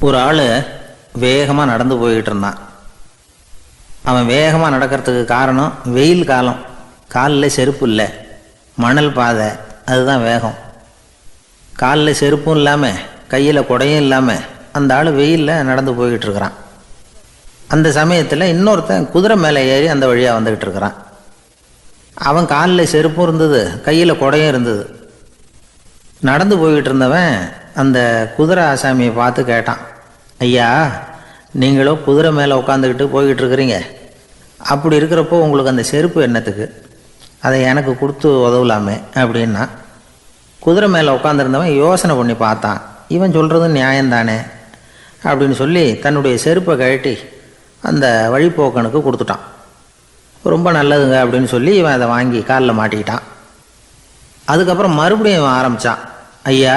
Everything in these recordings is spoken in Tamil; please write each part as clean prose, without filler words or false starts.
ஒரு ஆள் வேகமாக நடந்து போய்கிட்டு இருந்தான். அவன் வேகமாக நடக்கிறதுக்கு காரணம் வெயில் காலம், காலில் செருப்பு இல்லை, மணல் பாதை, அதுதான் வேகம். காலில் செருப்பும் இல்லாமல் கையில் குடையும் இல்லாமல் அந்த ஆள் வெயிலில் நடந்து போய்கிட்டு இருக்கிறான். அந்த சமயத்தில் இன்னொருத்தன் குதிரை மேலே ஏறி அந்த வழியாக வந்துக்கிட்டு இருக்கிறான். அவன் காலில் செருப்பும் இருந்தது, கையில் குடையும் இருந்தது. நடந்து போய்கிட்டு இருந்தவன் அந்த குதிரை ஆசாமியை பார்த்து கேட்டான், ஐயா, நீங்களும் குதிரை மேலே உட்காந்துக்கிட்டு போய்கிட்டு இருக்கிறீங்க, அப்படி இருக்கிறப்போ உங்களுக்கு அந்த செருப்பு என்னத்துக்கு, அதை எனக்கு கொடுத்து உதவலாமே அப்படின்னா. குதிரை மேலே உட்காந்துருந்தவன் யோசனை பண்ணி பார்த்தான். இவன் சொல்கிறது நியாயம்தானே அப்படின்னு சொல்லி தன்னுடைய செருப்பை கழட்டி அந்த வழிப்போக்கனுக்கு கொடுத்துட்டான். ரொம்ப நல்லதுங்க அப்படின்னு சொல்லி இவன் அதை வாங்கி காலில் மாட்டிக்கிட்டான். அதுக்கப்புறம் மறுபடியும் இவன் ஆரம்பித்தான், ஐயா,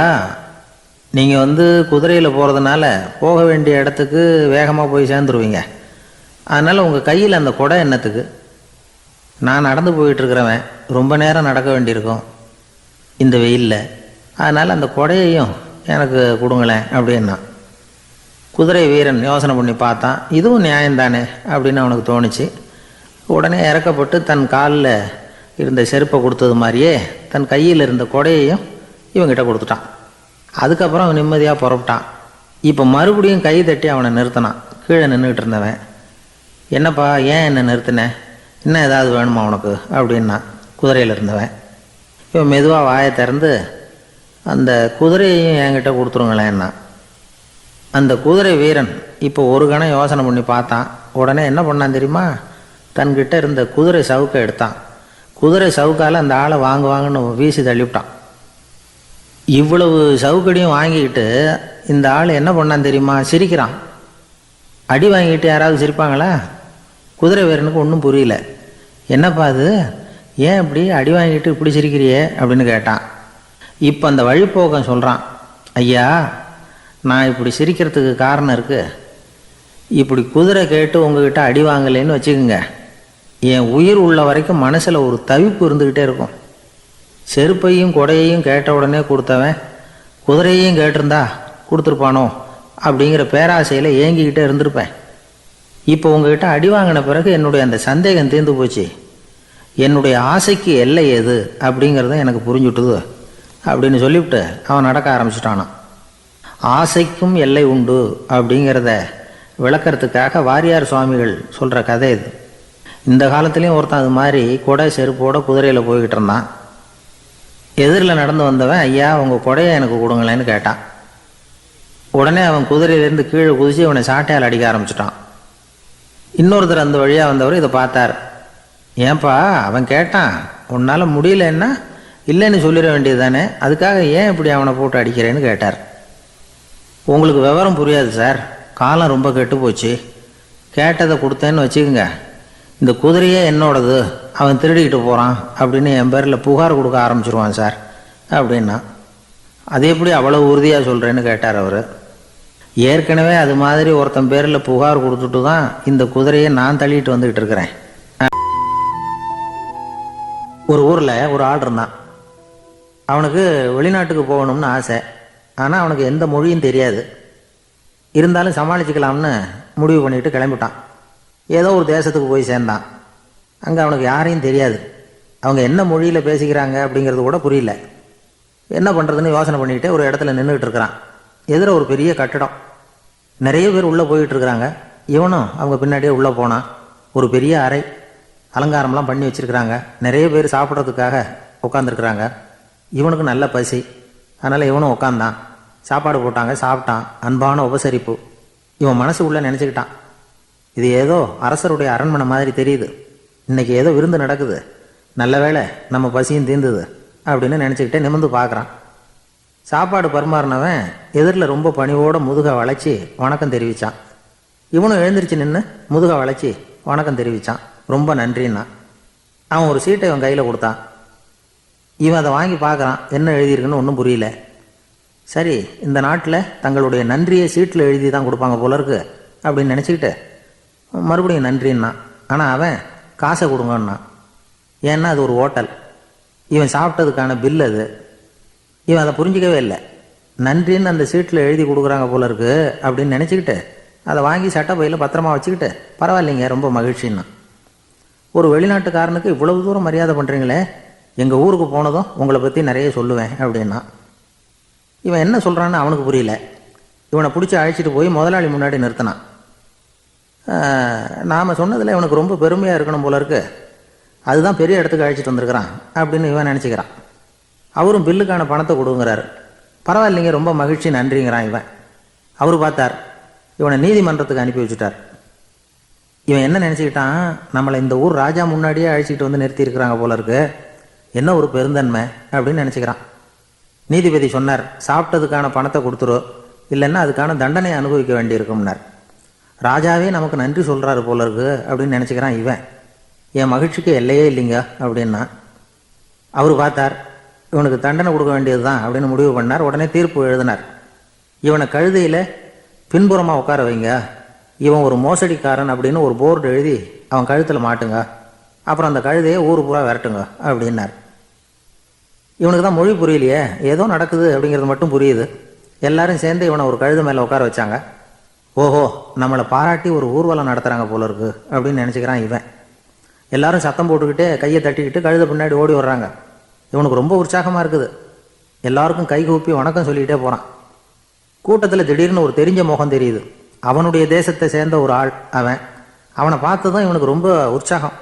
நீங்கள் குதிரையில் போகிறதுனால போக வேண்டிய இடத்துக்கு வேகமாக போய் சேர்ந்துருவீங்க, அதனால் உங்கள் கையில் அந்த குடை என்னத்துக்கு, நான் நடந்து போயிட்டுருக்கிறவன் ரொம்ப நேரம் நடக்க வேண்டியிருக்கும் இந்த வெயிலில், அதனால் அந்த குடையையும் எனக்கு கொடுங்களேன் அப்படின்னா. குதிரை வீரன் யோசனை பண்ணி பார்த்தான், இதுவும் நியாயம்தானே அப்படின்னு அவனுக்கு தோணுச்சு. உடனே இறக்கப்பட்டு தன் காலில் இருந்த செருப்பை கொடுத்தது மாதிரியே தன் கையில் இருந்த குடையையும் இவங்கிட்ட கொடுத்துட்டான். அதுக்கப்புறம் அவன் நிம்மதியாக புறப்பட்டான். இப்போ மறுபடியும் கை தட்டி அவனை நிறுத்தினான். கீழே நின்றுக்கிட்டு இருந்தவன், என்னப்பா ஏன் என்னை நிறுத்தினேன், இன்னும் ஏதாவது வேணுமா உனக்கு அப்படின்னா குதிரையில் இருந்தவன். இவன் மெதுவாக வாயை திறந்து அந்த குதிரையையும் என்கிட்ட கொடுத்துருங்களேன்னா. அந்த குதிரை வீரன் இப்போ ஒரு கணம் யோசனை பண்ணி பார்த்தான். உடனே என்ன பண்ணான் தெரியுமா, தன்கிட்ட இருந்த குதிரை சவுக்கை எடுத்தான். குதிரை சவுக்கால் அந்த ஆளை வாங்குன்னு வீசி தள்ளிவிட்டான். இவ்வளவு சவுக்கடியும் வாங்கிக்கிட்டு இந்த ஆள் என்ன பண்ணான் தெரியுமா, சிரிக்கிறான். அடி வாங்கிட்டு யாராவது சிரிப்பாங்களா? குதிரை வீரனுக்கு ஒன்றும் புரியல. என்னப்பா அது, ஏன் இப்படி அடி வாங்கிட்டு இப்படி சிரிக்கிறியே அப்படின்னு கேட்டான். இப்போ அந்த வழிப்போக்கன் சொல்கிறான், ஐயா, நான் இப்படி சிரிக்கிறதுக்கு காரணம் இருக்குது. இப்படி குதிரை கேட்டு உங்ககிட்ட அடி வாங்கலைன்னு வச்சுக்கோங்க, என் உயிர் உள்ள வரைக்கும் மனசில் ஒரு தவிப்பு இருந்துக்கிட்டே இருக்கும். செருப்பையும் கொடையையும் கேட்ட உடனே கொடுத்தவன் குதிரையையும் கேட்டிருந்தா கொடுத்துருப்பானோ அப்படிங்கிற பேராசையில் ஏங்கிக்கிட்டே இருந்திருப்பேன். இப்போ உங்ககிட்ட அடி வாங்கின பிறகு என்னுடைய அந்த சந்தேகம் தீர்ந்து போச்சு. என்னுடைய ஆசைக்கு எல்லை எது அப்படிங்கிறத எனக்கு புரிஞ்சுட்டுது அப்படின்னு சொல்லிவிட்டு அவன் நடக்க ஆரம்பிச்சிட்டானான். ஆசைக்கும் எல்லை உண்டு அப்படிங்கிறத விளக்கறதுக்காக வாரியார் சுவாமிகள் சொல்கிற கதை இது. இந்த காலத்துலேயும் ஒருத்தன் அது மாதிரி கொடை செருப்போட குதிரையில் போய்கிட்டு இருந்தான். எதிரில் நடந்து வந்தவன், ஐயா, உங்கள் கொடையை எனக்கு கொடுங்களேன்னு கேட்டான். உடனே அவன் குதிரையிலேருந்து கீழே குதித்து அவனை சாட்டையால் அடிக்க ஆரம்பிச்சிட்டான். இன்னொருத்தர் அந்த வழியாக வந்தவர் இதை பார்த்தார். ஏன்பா, அவன் கேட்டான், உன்னால் முடியலன்னா இல்லைன்னு சொல்லிட வேண்டியது தானே, அதுக்காக ஏன் இப்படி அவனை போட்டு அடிக்கிறேன்னு கேட்டார். உங்களுக்கு விவரம் புரியாது சார், காலம் ரொம்ப கெட்டு போச்சு. கேட்டதை கொடுத்தேன்னு வச்சுக்கோங்க, இந்த குதிரையே என்னோடது, அவன் திருடிக்கிட்டு போகிறான் அப்படின்னு என் பேரில் புகார் கொடுக்க ஆரம்பிச்சிருவான் சார் அப்படின்னா. அது எப்படி அவ்வளோ உறுதியாக சொல்கிறேன்னு கேட்டார் அவர். ஏற்கனவே அது மாதிரி ஒருத்தன் பேரில் புகார் கொடுத்துட்டு தான் இந்த குதிரையை நான் தள்ளிட்டு வந்துக்கிட்டு இருக்கிறேன். ஒரு ஊரில் ஒரு ஆள் இருந்தான். அவனுக்கு வெளிநாட்டுக்கு போகணும்னு ஆசை. ஆனால் அவனுக்கு எந்த மொழியும் தெரியாது. இருந்தாலும் சமாளிச்சுக்கலாம்னு முடிவு பண்ணிட்டு கிளம்பிட்டான். ஏதோ ஒரு தேசத்துக்கு போய் சேர்ந்தான். அங்கே அவனுக்கு யாரையும் தெரியாது. அவங்க என்ன மொழியில் பேசிக்கிறாங்க அப்படிங்கிறது கூட புரியல. என்ன பண்ணுறதுன்னு யோசனை பண்ணிக்கிட்டே ஒரு இடத்துல நின்றுக்கிட்டு இருக்கிறான். எதிர ஒரு பெரிய கட்டடம், நிறைய பேர் உள்ளே போயிட்டு இருக்கிறாங்க. இவனும் அவங்க பின்னாடியே உள்ளே போனான். ஒரு பெரிய அறை, அலங்காரம்லாம் பண்ணி வச்சுருக்கிறாங்க. நிறைய பேர் சாப்பிட்றதுக்காக உட்காந்துருக்குறாங்க. இவனுக்கு நல்ல பசி, அதனால் இவனும் உட்காந்தான். சாப்பாடு போட்டாங்க, சாப்பிட்டான். அன்பான உபசரிப்பு. இவன் மனசு உள்ளே நினச்சிக்கிட்டான், இது ஏதோ அரசருடைய அரண்மனை மாதிரி தெரியுது, இன்றைக்கி ஏதோ விருந்து நடக்குது, நல்ல வேளை நம்ம பசியும் தீர்ந்தது அப்படின்னு நினச்சிக்கிட்டே நிமிர்ந்து பார்க்குறான். சாப்பாடு பரிமாறினவன் எதிரில் ரொம்ப பணிவோடு முதுகை வளைச்சி வணக்கம் தெரிவித்தான். இவனும் எழுந்திரிச்சு நின்று முதுகை வளைச்சி வணக்கம் தெரிவித்தான். ரொம்ப நன்றின்னா. அவன் ஒரு சீட்டை இவன் கையில் கொடுத்தான். இவன் அதை வாங்கி பார்க்குறான். என்ன எழுதியிருக்குன்னு ஒன்றும் புரியல. சரி, இந்த நாட்டில் தங்களுடைய நன்றியை சீட்டில் எழுதி தான் கொடுப்பாங்க போல இருக்கு அப்படின்னு நினச்சிக்கிட்டு மறுபடியும் நன்றின்னா. ஆனால் அவன் காசை கொடுங்கன்னான். ஏன்னா அது ஒரு ஹோட்டல், இவன் சாப்பிட்டதுக்கான பில் அது. இவன் அதை புரிஞ்சிக்கவே இல்லை. நன்றின்னு அந்த சீட்டில் எழுதி கொடுக்குறாங்க போல இருக்கு அப்படின்னு நினச்சிக்கிட்டு அதை வாங்கி சட்டை பையில் பத்திரமா வச்சுக்கிட்டு பரவாயில்லைங்க ரொம்ப மகிழ்ச்சின்னா. ஒரு வெளிநாட்டுக்காரனுக்கு இவ்வளவு தூரம் மரியாதை பண்ணுறீங்களே, எங்கள் ஊருக்கு போனதும் உங்களை பற்றி நிறைய சொல்லுவேன் அப்படின்னா. இவன் என்ன சொல்கிறான்னு அவனுக்கு புரியல. இவனை பிடிச்சி அழைச்சிட்டு போய் முதலாளி முன்னாடி நிறுத்தினான். நாம் சொன்னதில் இவனுக்கு ரொம்ப பெருமையாக இருக்கணும் போல இருக்கு, அதுதான் பெரிய இடத்துக்கு அழைச்சிட்டு வந்திருக்கிறான் அப்படின்னு இவன் நினச்சிக்கிறான். அவரும் பில்லுக்கான பணத்தை கொடுங்கிறாரு. பரவாயில்லைங்க ரொம்ப மகிழ்ச்சி நன்றிங்கிறான் இவன். அவர் பார்த்தார், இவனை நீதிமன்றத்துக்கு அனுப்பி வச்சுட்டார். இவன் என்ன நினச்சிக்கிட்டான், நம்மளை இந்த ஊர் ராஜா முன்னாடியே அழைச்சிக்கிட்டு வந்து நிறுத்தி இருக்கிறாங்க போல இருக்கு, என்ன ஒரு பெருந்தன்மை அப்படின்னு நினச்சிக்கிறான். நீதிபதி சொன்னார், சாப்பிட்டதுக்கான பணத்தை கொடுத்துரு, இல்லைன்னா அதுக்கான தண்டனை அனுபவிக்க வேண்டியிருக்கும்னார். ராஜாவே நமக்கு நன்றி சொல்கிறாரு போல இருக்கு அப்படின்னு நினச்சிக்கிறான் இவன். என் மகிழ்ச்சிக்கு எல்லையே இல்லைங்க அப்படின்னா. அவர் பார்த்தார், இவனுக்கு தண்டனை கொடுக்க வேண்டியது தான் அப்படின்னு முடிவு பண்ணார். உடனே தீர்ப்பு எழுதினார். இவனை கழுதையில் பின்புறமாக உட்கார வைங்க, இவன் ஒரு மோசடிக்காரன் அப்படின்னு ஒரு போர்டு எழுதி அவன் கழுத்தில் மாட்டுங்க, அப்புறம் அந்த கழுதையை ஊர் பூரா விரட்டுங்க அப்படின்னார். இவனுக்கு தான் மொழி புரியலையே, ஏதோ நடக்குது அப்படிங்கிறது மட்டும் புரியுது. எல்லாரும் சேர்ந்து இவனை ஒரு கழுதை மேலே உட்கார வச்சாங்க. ஓஹோ, நம்மளை பாராட்டி ஒரு ஊர்வலம் நடத்துகிறாங்க போல இருக்கு அப்படின்னு நினச்சிக்கிறான் இவன். எல்லாரும் சத்தம் போட்டுக்கிட்டே கையை தட்டிக்கிட்டு கழுதை பின்னாடி ஓடி வர்றாங்க. இவனுக்கு ரொம்ப உற்சாகமாக இருக்குது. எல்லாருக்கும் கை கூப்பி வணக்கம் சொல்லிக்கிட்டே போகிறான். கூட்டத்தில் திடீர்னு ஒரு தெரிஞ்ச முகம் தெரியுது. அவனுடைய தேசத்தை சேர்ந்த ஒரு ஆள் அவன். அவனை பார்த்ததும் இவனுக்கு ரொம்ப உற்சாகம்.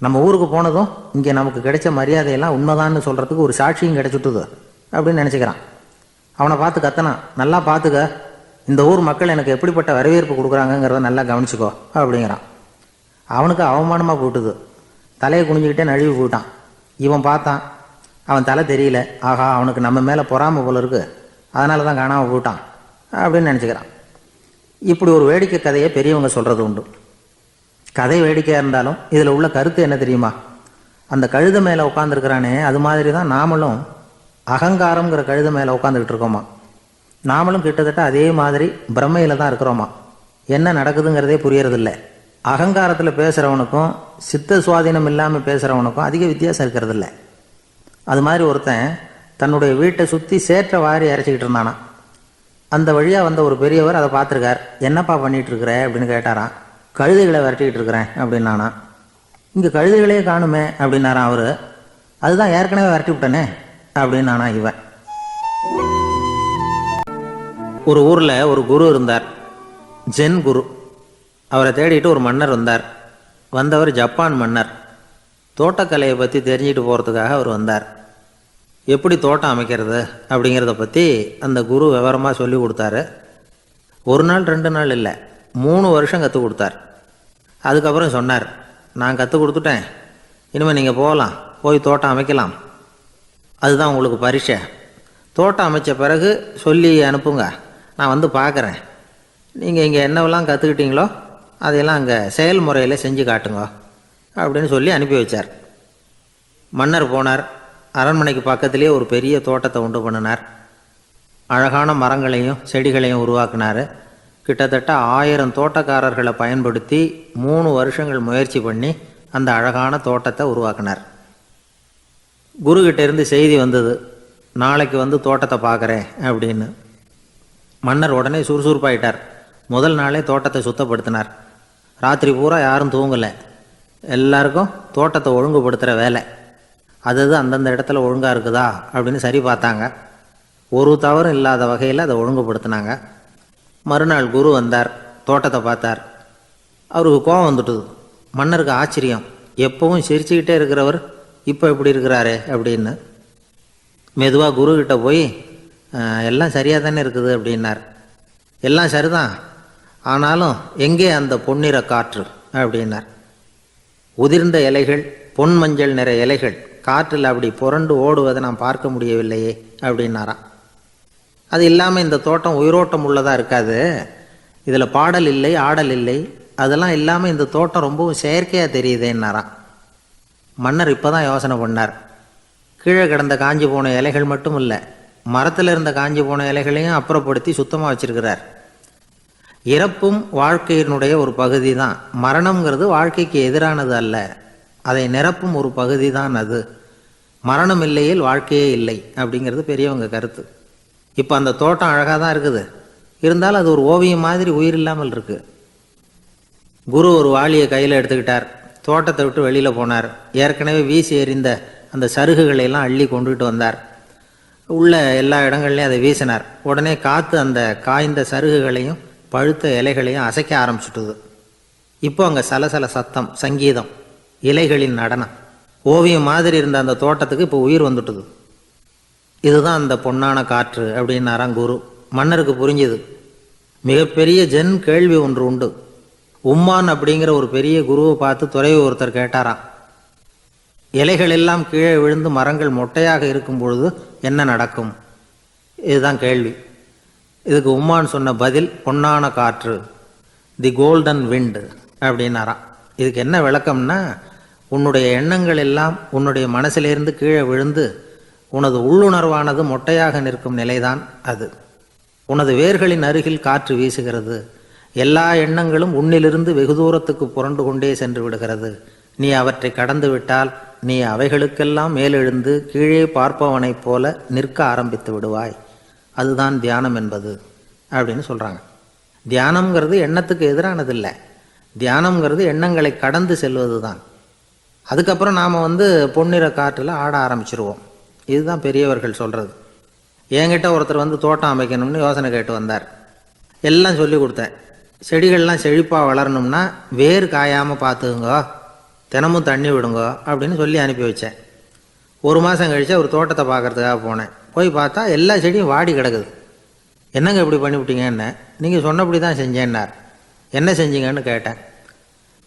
நம்ம ஊருக்கு போனதும் இங்கே நமக்கு கிடைச்ச மரியாதையெல்லாம் உண்மைதான்னு சொல்கிறதுக்கு ஒரு சாட்சியும் கிடைச்சிட்டுது அப்படின்னு நினச்சிக்கிறான். அவனை பார்த்து கத்தனான், நல்லா பார்த்துக்க, இந்த ஊர் மக்கள் எனக்கு எப்படிப்பட்ட வரவேற்பு கொடுக்குறாங்கங்கிறத நல்லா கவனிச்சுக்கோ அப்படிங்கிறான். அவனுக்கு அவமானமாக போட்டுது. தலையை குனிஞ்சிக்கிட்டே நழுவி போயிட்டான். இவன் பார்த்தான், அவன் தலை தெரியல. ஆகா, அவனுக்கு நம்ம மேலே பொறாமை போல இருக்கு, அதனால தான் காணாமல் போயிட்டான் அப்படின்னு நினச்சிக்கிறான். இப்படி ஒரு வேடிக்கை கதையை பெரியவங்க சொல்கிறது உண்டு. கதை வேடிக்கையாக இருந்தாலும் இதில் உள்ள கருத்து என்ன தெரியுமா? அந்த கழுதை மேலே உட்காந்துருக்கிறானே, அது மாதிரி தான் நாமளும் அகங்காரங்கிற கழுதை மேலே உட்காந்துக்கிட்டு இருக்கோமா. நாமளும் கிட்டத்தட்ட அதே மாதிரி பிரம்மையில் தான் இருக்கிறோமா. என்ன நடக்குதுங்கிறதே புரியறதில்லை. அகங்காரத்தில் பேசுகிறவனுக்கும் சித்த சுவாதீனம் இல்லாமல் பேசுகிறவனுக்கும் அதிக வித்தியாசம் இருக்கிறதில்ல. அது மாதிரி ஒருத்தன் தன்னுடைய வீட்டை சுற்றி சேற்றை வாரி இறைச்சிக்கிட்டு இருந்தானா. அந்த வழியாக வந்த ஒரு பெரியவர் அதை பார்த்துருக்கார். என்னப்பா பண்ணிகிட்டு இருக்கிற அப்படின்னு கேட்டாரான். கழுதைகளை விரட்டிக்கிட்டு இருக்கிறேன் அப்படின்னானா. இங்கே கழுதைகளே காணுமே அப்படின்னாரான் அவர். அதுதான் ஏற்கனவே விரட்டி விட்டனே அப்படின்னானா இவன். ஒரு ஊரில் ஒரு குரு இருந்தார், ஜென் குரு. அவரை தேடிட்டு ஒரு மன்னர் வந்தார். வந்தவர் ஜப்பான் மன்னர். தோட்டக்கலையை பற்றி தெரிஞ்சுட்டு போகிறதுக்காக அவர் வந்தார். எப்படி தோட்டம் அமைக்கிறது அப்படிங்கிறத பற்றி அந்த குரு விவரமாக சொல்லி கொடுத்தாரு. ஒரு நாள் 2 நாள் இல்லை, 3 வருஷம் கற்றுக் கொடுத்தார். அதுக்கப்புறம் சொன்னார், நான் கற்றுக் கொடுத்துட்டேன், இனிமேல் நீங்கள் போகலாம், போய் தோட்டம் அமைக்கலாம், அதுதான் உங்களுக்கு பரீட்சை. தோட்டம் அமைச்ச பிறகு சொல்லி அனுப்புங்க, நான் வந்து பார்க்குறேன். நீங்கள் இங்கே என்னவெல்லாம் கற்றுக்கிட்டீங்களோ அதையெல்லாம் அங்கே செயல்முறையில் செஞ்சு காட்டுங்க அப்படின்னு சொல்லி அனுப்பி வச்சார். மன்னர் போனார். அரண்மனைக்கு பக்கத்திலே ஒரு பெரிய தோட்டத்தை உண்டு பண்ணினார். அழகான மரங்களையும் செடிகளையும் உருவாக்கினார். கிட்டத்தட்ட 1000 தோட்டக்காரர்களை பயன்படுத்தி 3 வருஷங்கள் முயற்சி பண்ணி அந்த அழகான தோட்டத்தை உருவாக்கினார். குருக்கிட்ட இருந்து செய்தி வந்தது, நாளைக்கு வந்து தோட்டத்தை பார்க்குறேன் அப்படின்னு. மன்னர் உடனே சுறுசுறுப்பாயிட்டார். முதல் நாளே தோட்டத்தை சுத்தப்படுத்தினார். ராத்திரி பூரா யாரும் தூங்கலை. எல்லாருக்கும் தோட்டத்தை ஒழுங்குபடுத்துகிற வேலை. அது அந்தந்த இடத்துல ஒழுங்காக இருக்குதா அப்படின்னு சரி பார்த்தாங்க. ஒரு தவறும் இல்லாத வகையில் அதை ஒழுங்குபடுத்தினாங்க. மறுநாள் குரு வந்தார், தோட்டத்தை பார்த்தார். அவருக்கு கோபம் வந்துட்டுது. மன்னருக்கு ஆச்சரியம், எப்பவும் சிரிச்சுக்கிட்டே இருக்கிறவர் இப்போ எப்படி இருக்கிறாரு அப்படின்னு. மெதுவாக குருக்கிட்ட போய் எல்லாம் சரியாக தானே இருக்குது அப்படின்னார். எல்லாம் சரிதான், ஆனாலும் எங்கே அந்த பொன்னிற காற்று அப்படின்னார். உதிர்ந்த இலைகள், பொன் மஞ்சள் நிற இலைகள் காற்றில் அப்படி புரண்டு ஓடுவதை நான் பார்க்க முடியவில்லையே அப்படின்னாராம். அது இல்லாமல் இந்த தோட்டம் உயிரோட்டம் உள்ளதாக இருக்காது, இதில் பாடல் இல்லை, ஆடல் இல்லை, அதெல்லாம் இல்லாமல் இந்த தோட்டம் ரொம்பவும் செயற்கையாக தெரியுதேன்னாராம். மன்னர் இப்போ தான் யோசனை பண்ணார். கீழே கிடந்த காஞ்சி போன இலைகள் மட்டும் இல்லை, மரத்தில் இருந்த காஞ்சி போன இலைகளையும் அப்புறப்படுத்தி சுத்தமாக வச்சிருக்கிறார். இறப்பும் வாழ்க்கையினுடைய ஒரு பகுதி தான். மரணம்ங்கிறது வாழ்க்கைக்கு எதிரானது அல்ல, அதை நிரப்பும் ஒரு பகுதி தான் அது. மரணம் இல்லையில் வாழ்க்கையே இல்லை அப்படிங்கிறது பெரியவங்க கருத்து. இப்போ அந்த தோட்டம் அழகாக தான் இருக்குது, இருந்தாலும் அது ஒரு ஓவியம் மாதிரி உயிர் இல்லாமல் இருக்குது. குரு ஒரு வாளியை கையில் எடுத்துக்கிட்டார், தோட்டத்தை விட்டு வெளியில் போனார். ஏற்கனவே வீசி எறிந்த அந்த சருகுகளையெல்லாம் அள்ளி கொண்டுகிட்டு வந்தார். உள்ள எல்லா இடங்கள்லையும் அதை வீசினார். உடனே காற்று அந்த காய்ந்த சருகுகளையும் பழுத்த இலைகளையும் அசைக்க ஆரம்பிச்சுட்டுது. இப்போ அங்கே சலசல சத்தம், சங்கீதம், இலைகளின் நடனம், ஓவியம் மாதிரி இருந்த அந்த தோட்டத்துக்கு இப்போ உயிர் வந்துட்டுது. இதுதான் அந்த பொன்னான காற்று அப்படின்னாராம் குரு. மன்னருக்கு புரிஞ்சுது. மிகப்பெரிய ஜென் கேள்வி ஒன்று உண்டு. உம்மான் அப்படிங்கிற ஒரு பெரிய குருவை பார்த்து துறவி ஒருத்தர் கேட்டாராம், இலைகள் எல்லாம் கீழே விழுந்து மரங்கள் மொட்டையாக இருக்கும் பொழுது என்ன நடக்கும்? இதுதான் கேள்வி. இதுக்கு உம்மான் சொன்ன பதில் பொன்னான காற்று, தி கோல்டன் விண்ட் அப்படின்னாராம். இதுக்கு என்ன விளக்கம்னா, உன்னுடைய எண்ணங்கள் எல்லாம் உன்னுடைய மனசிலிருந்து கீழே விழுந்து உனது உள்ளுணர்வானது மொட்டையாக நிற்கும் நிலைதான் அது. உனது வேர்களின் அருகில் காற்று வீசுகிறது. எல்லா எண்ணங்களும் உன்னிலிருந்து வெகு தூரத்துக்கு புரண்டு கொண்டே சென்று விடுகிறது. நீ அவற்றை கடந்து விட்டால் நீ அவைகளுக்கெல்லாம் மேலெழுந்து கீழே பார்ப்பவனைப் போல நிற்க ஆரம்பித்து விடுவாய். அதுதான் தியானம் என்பது அப்படின்னு சொல்கிறாங்க. தியானம்ங்கிறது எண்ணத்துக்கு எதிரானதில்லை. தியானம்ங்கிறது எண்ணங்களை கடந்து செல்வது தான். அதுக்கப்புறம் நாம் பொன்னிற காற்றில் ஆட ஆரம்பிச்சிருவோம். இதுதான் பெரியவர்கள் சொல்கிறது. என்கிட்ட ஒருத்தர் தோட்டம் அமைக்கணும்னு யோசனை கேட்டு வந்தார். எல்லாம் சொல்லி கொடுத்தேன். செடிகள்லாம் செழிப்பாக வளரணும்னா வேர் காயாமல் பார்த்துக்குங்க, தினமும் தண்ணி விடுங்க அப்படின்னு சொல்லி அனுப்பி வச்சேன். ஒரு மாதம் கழித்து ஒரு தோட்டத்தை பார்க்குறதுக்காக போனேன். போய் பார்த்தா எல்லா செடியும் வாடி கிடக்குது. என்னங்க இப்படி பண்ணிவிட்டீங்க? என்ன நீங்கள் சொன்னபடி தான் செஞ்சேன்னார். என்ன செஞ்சீங்கன்னு கேட்டேன்.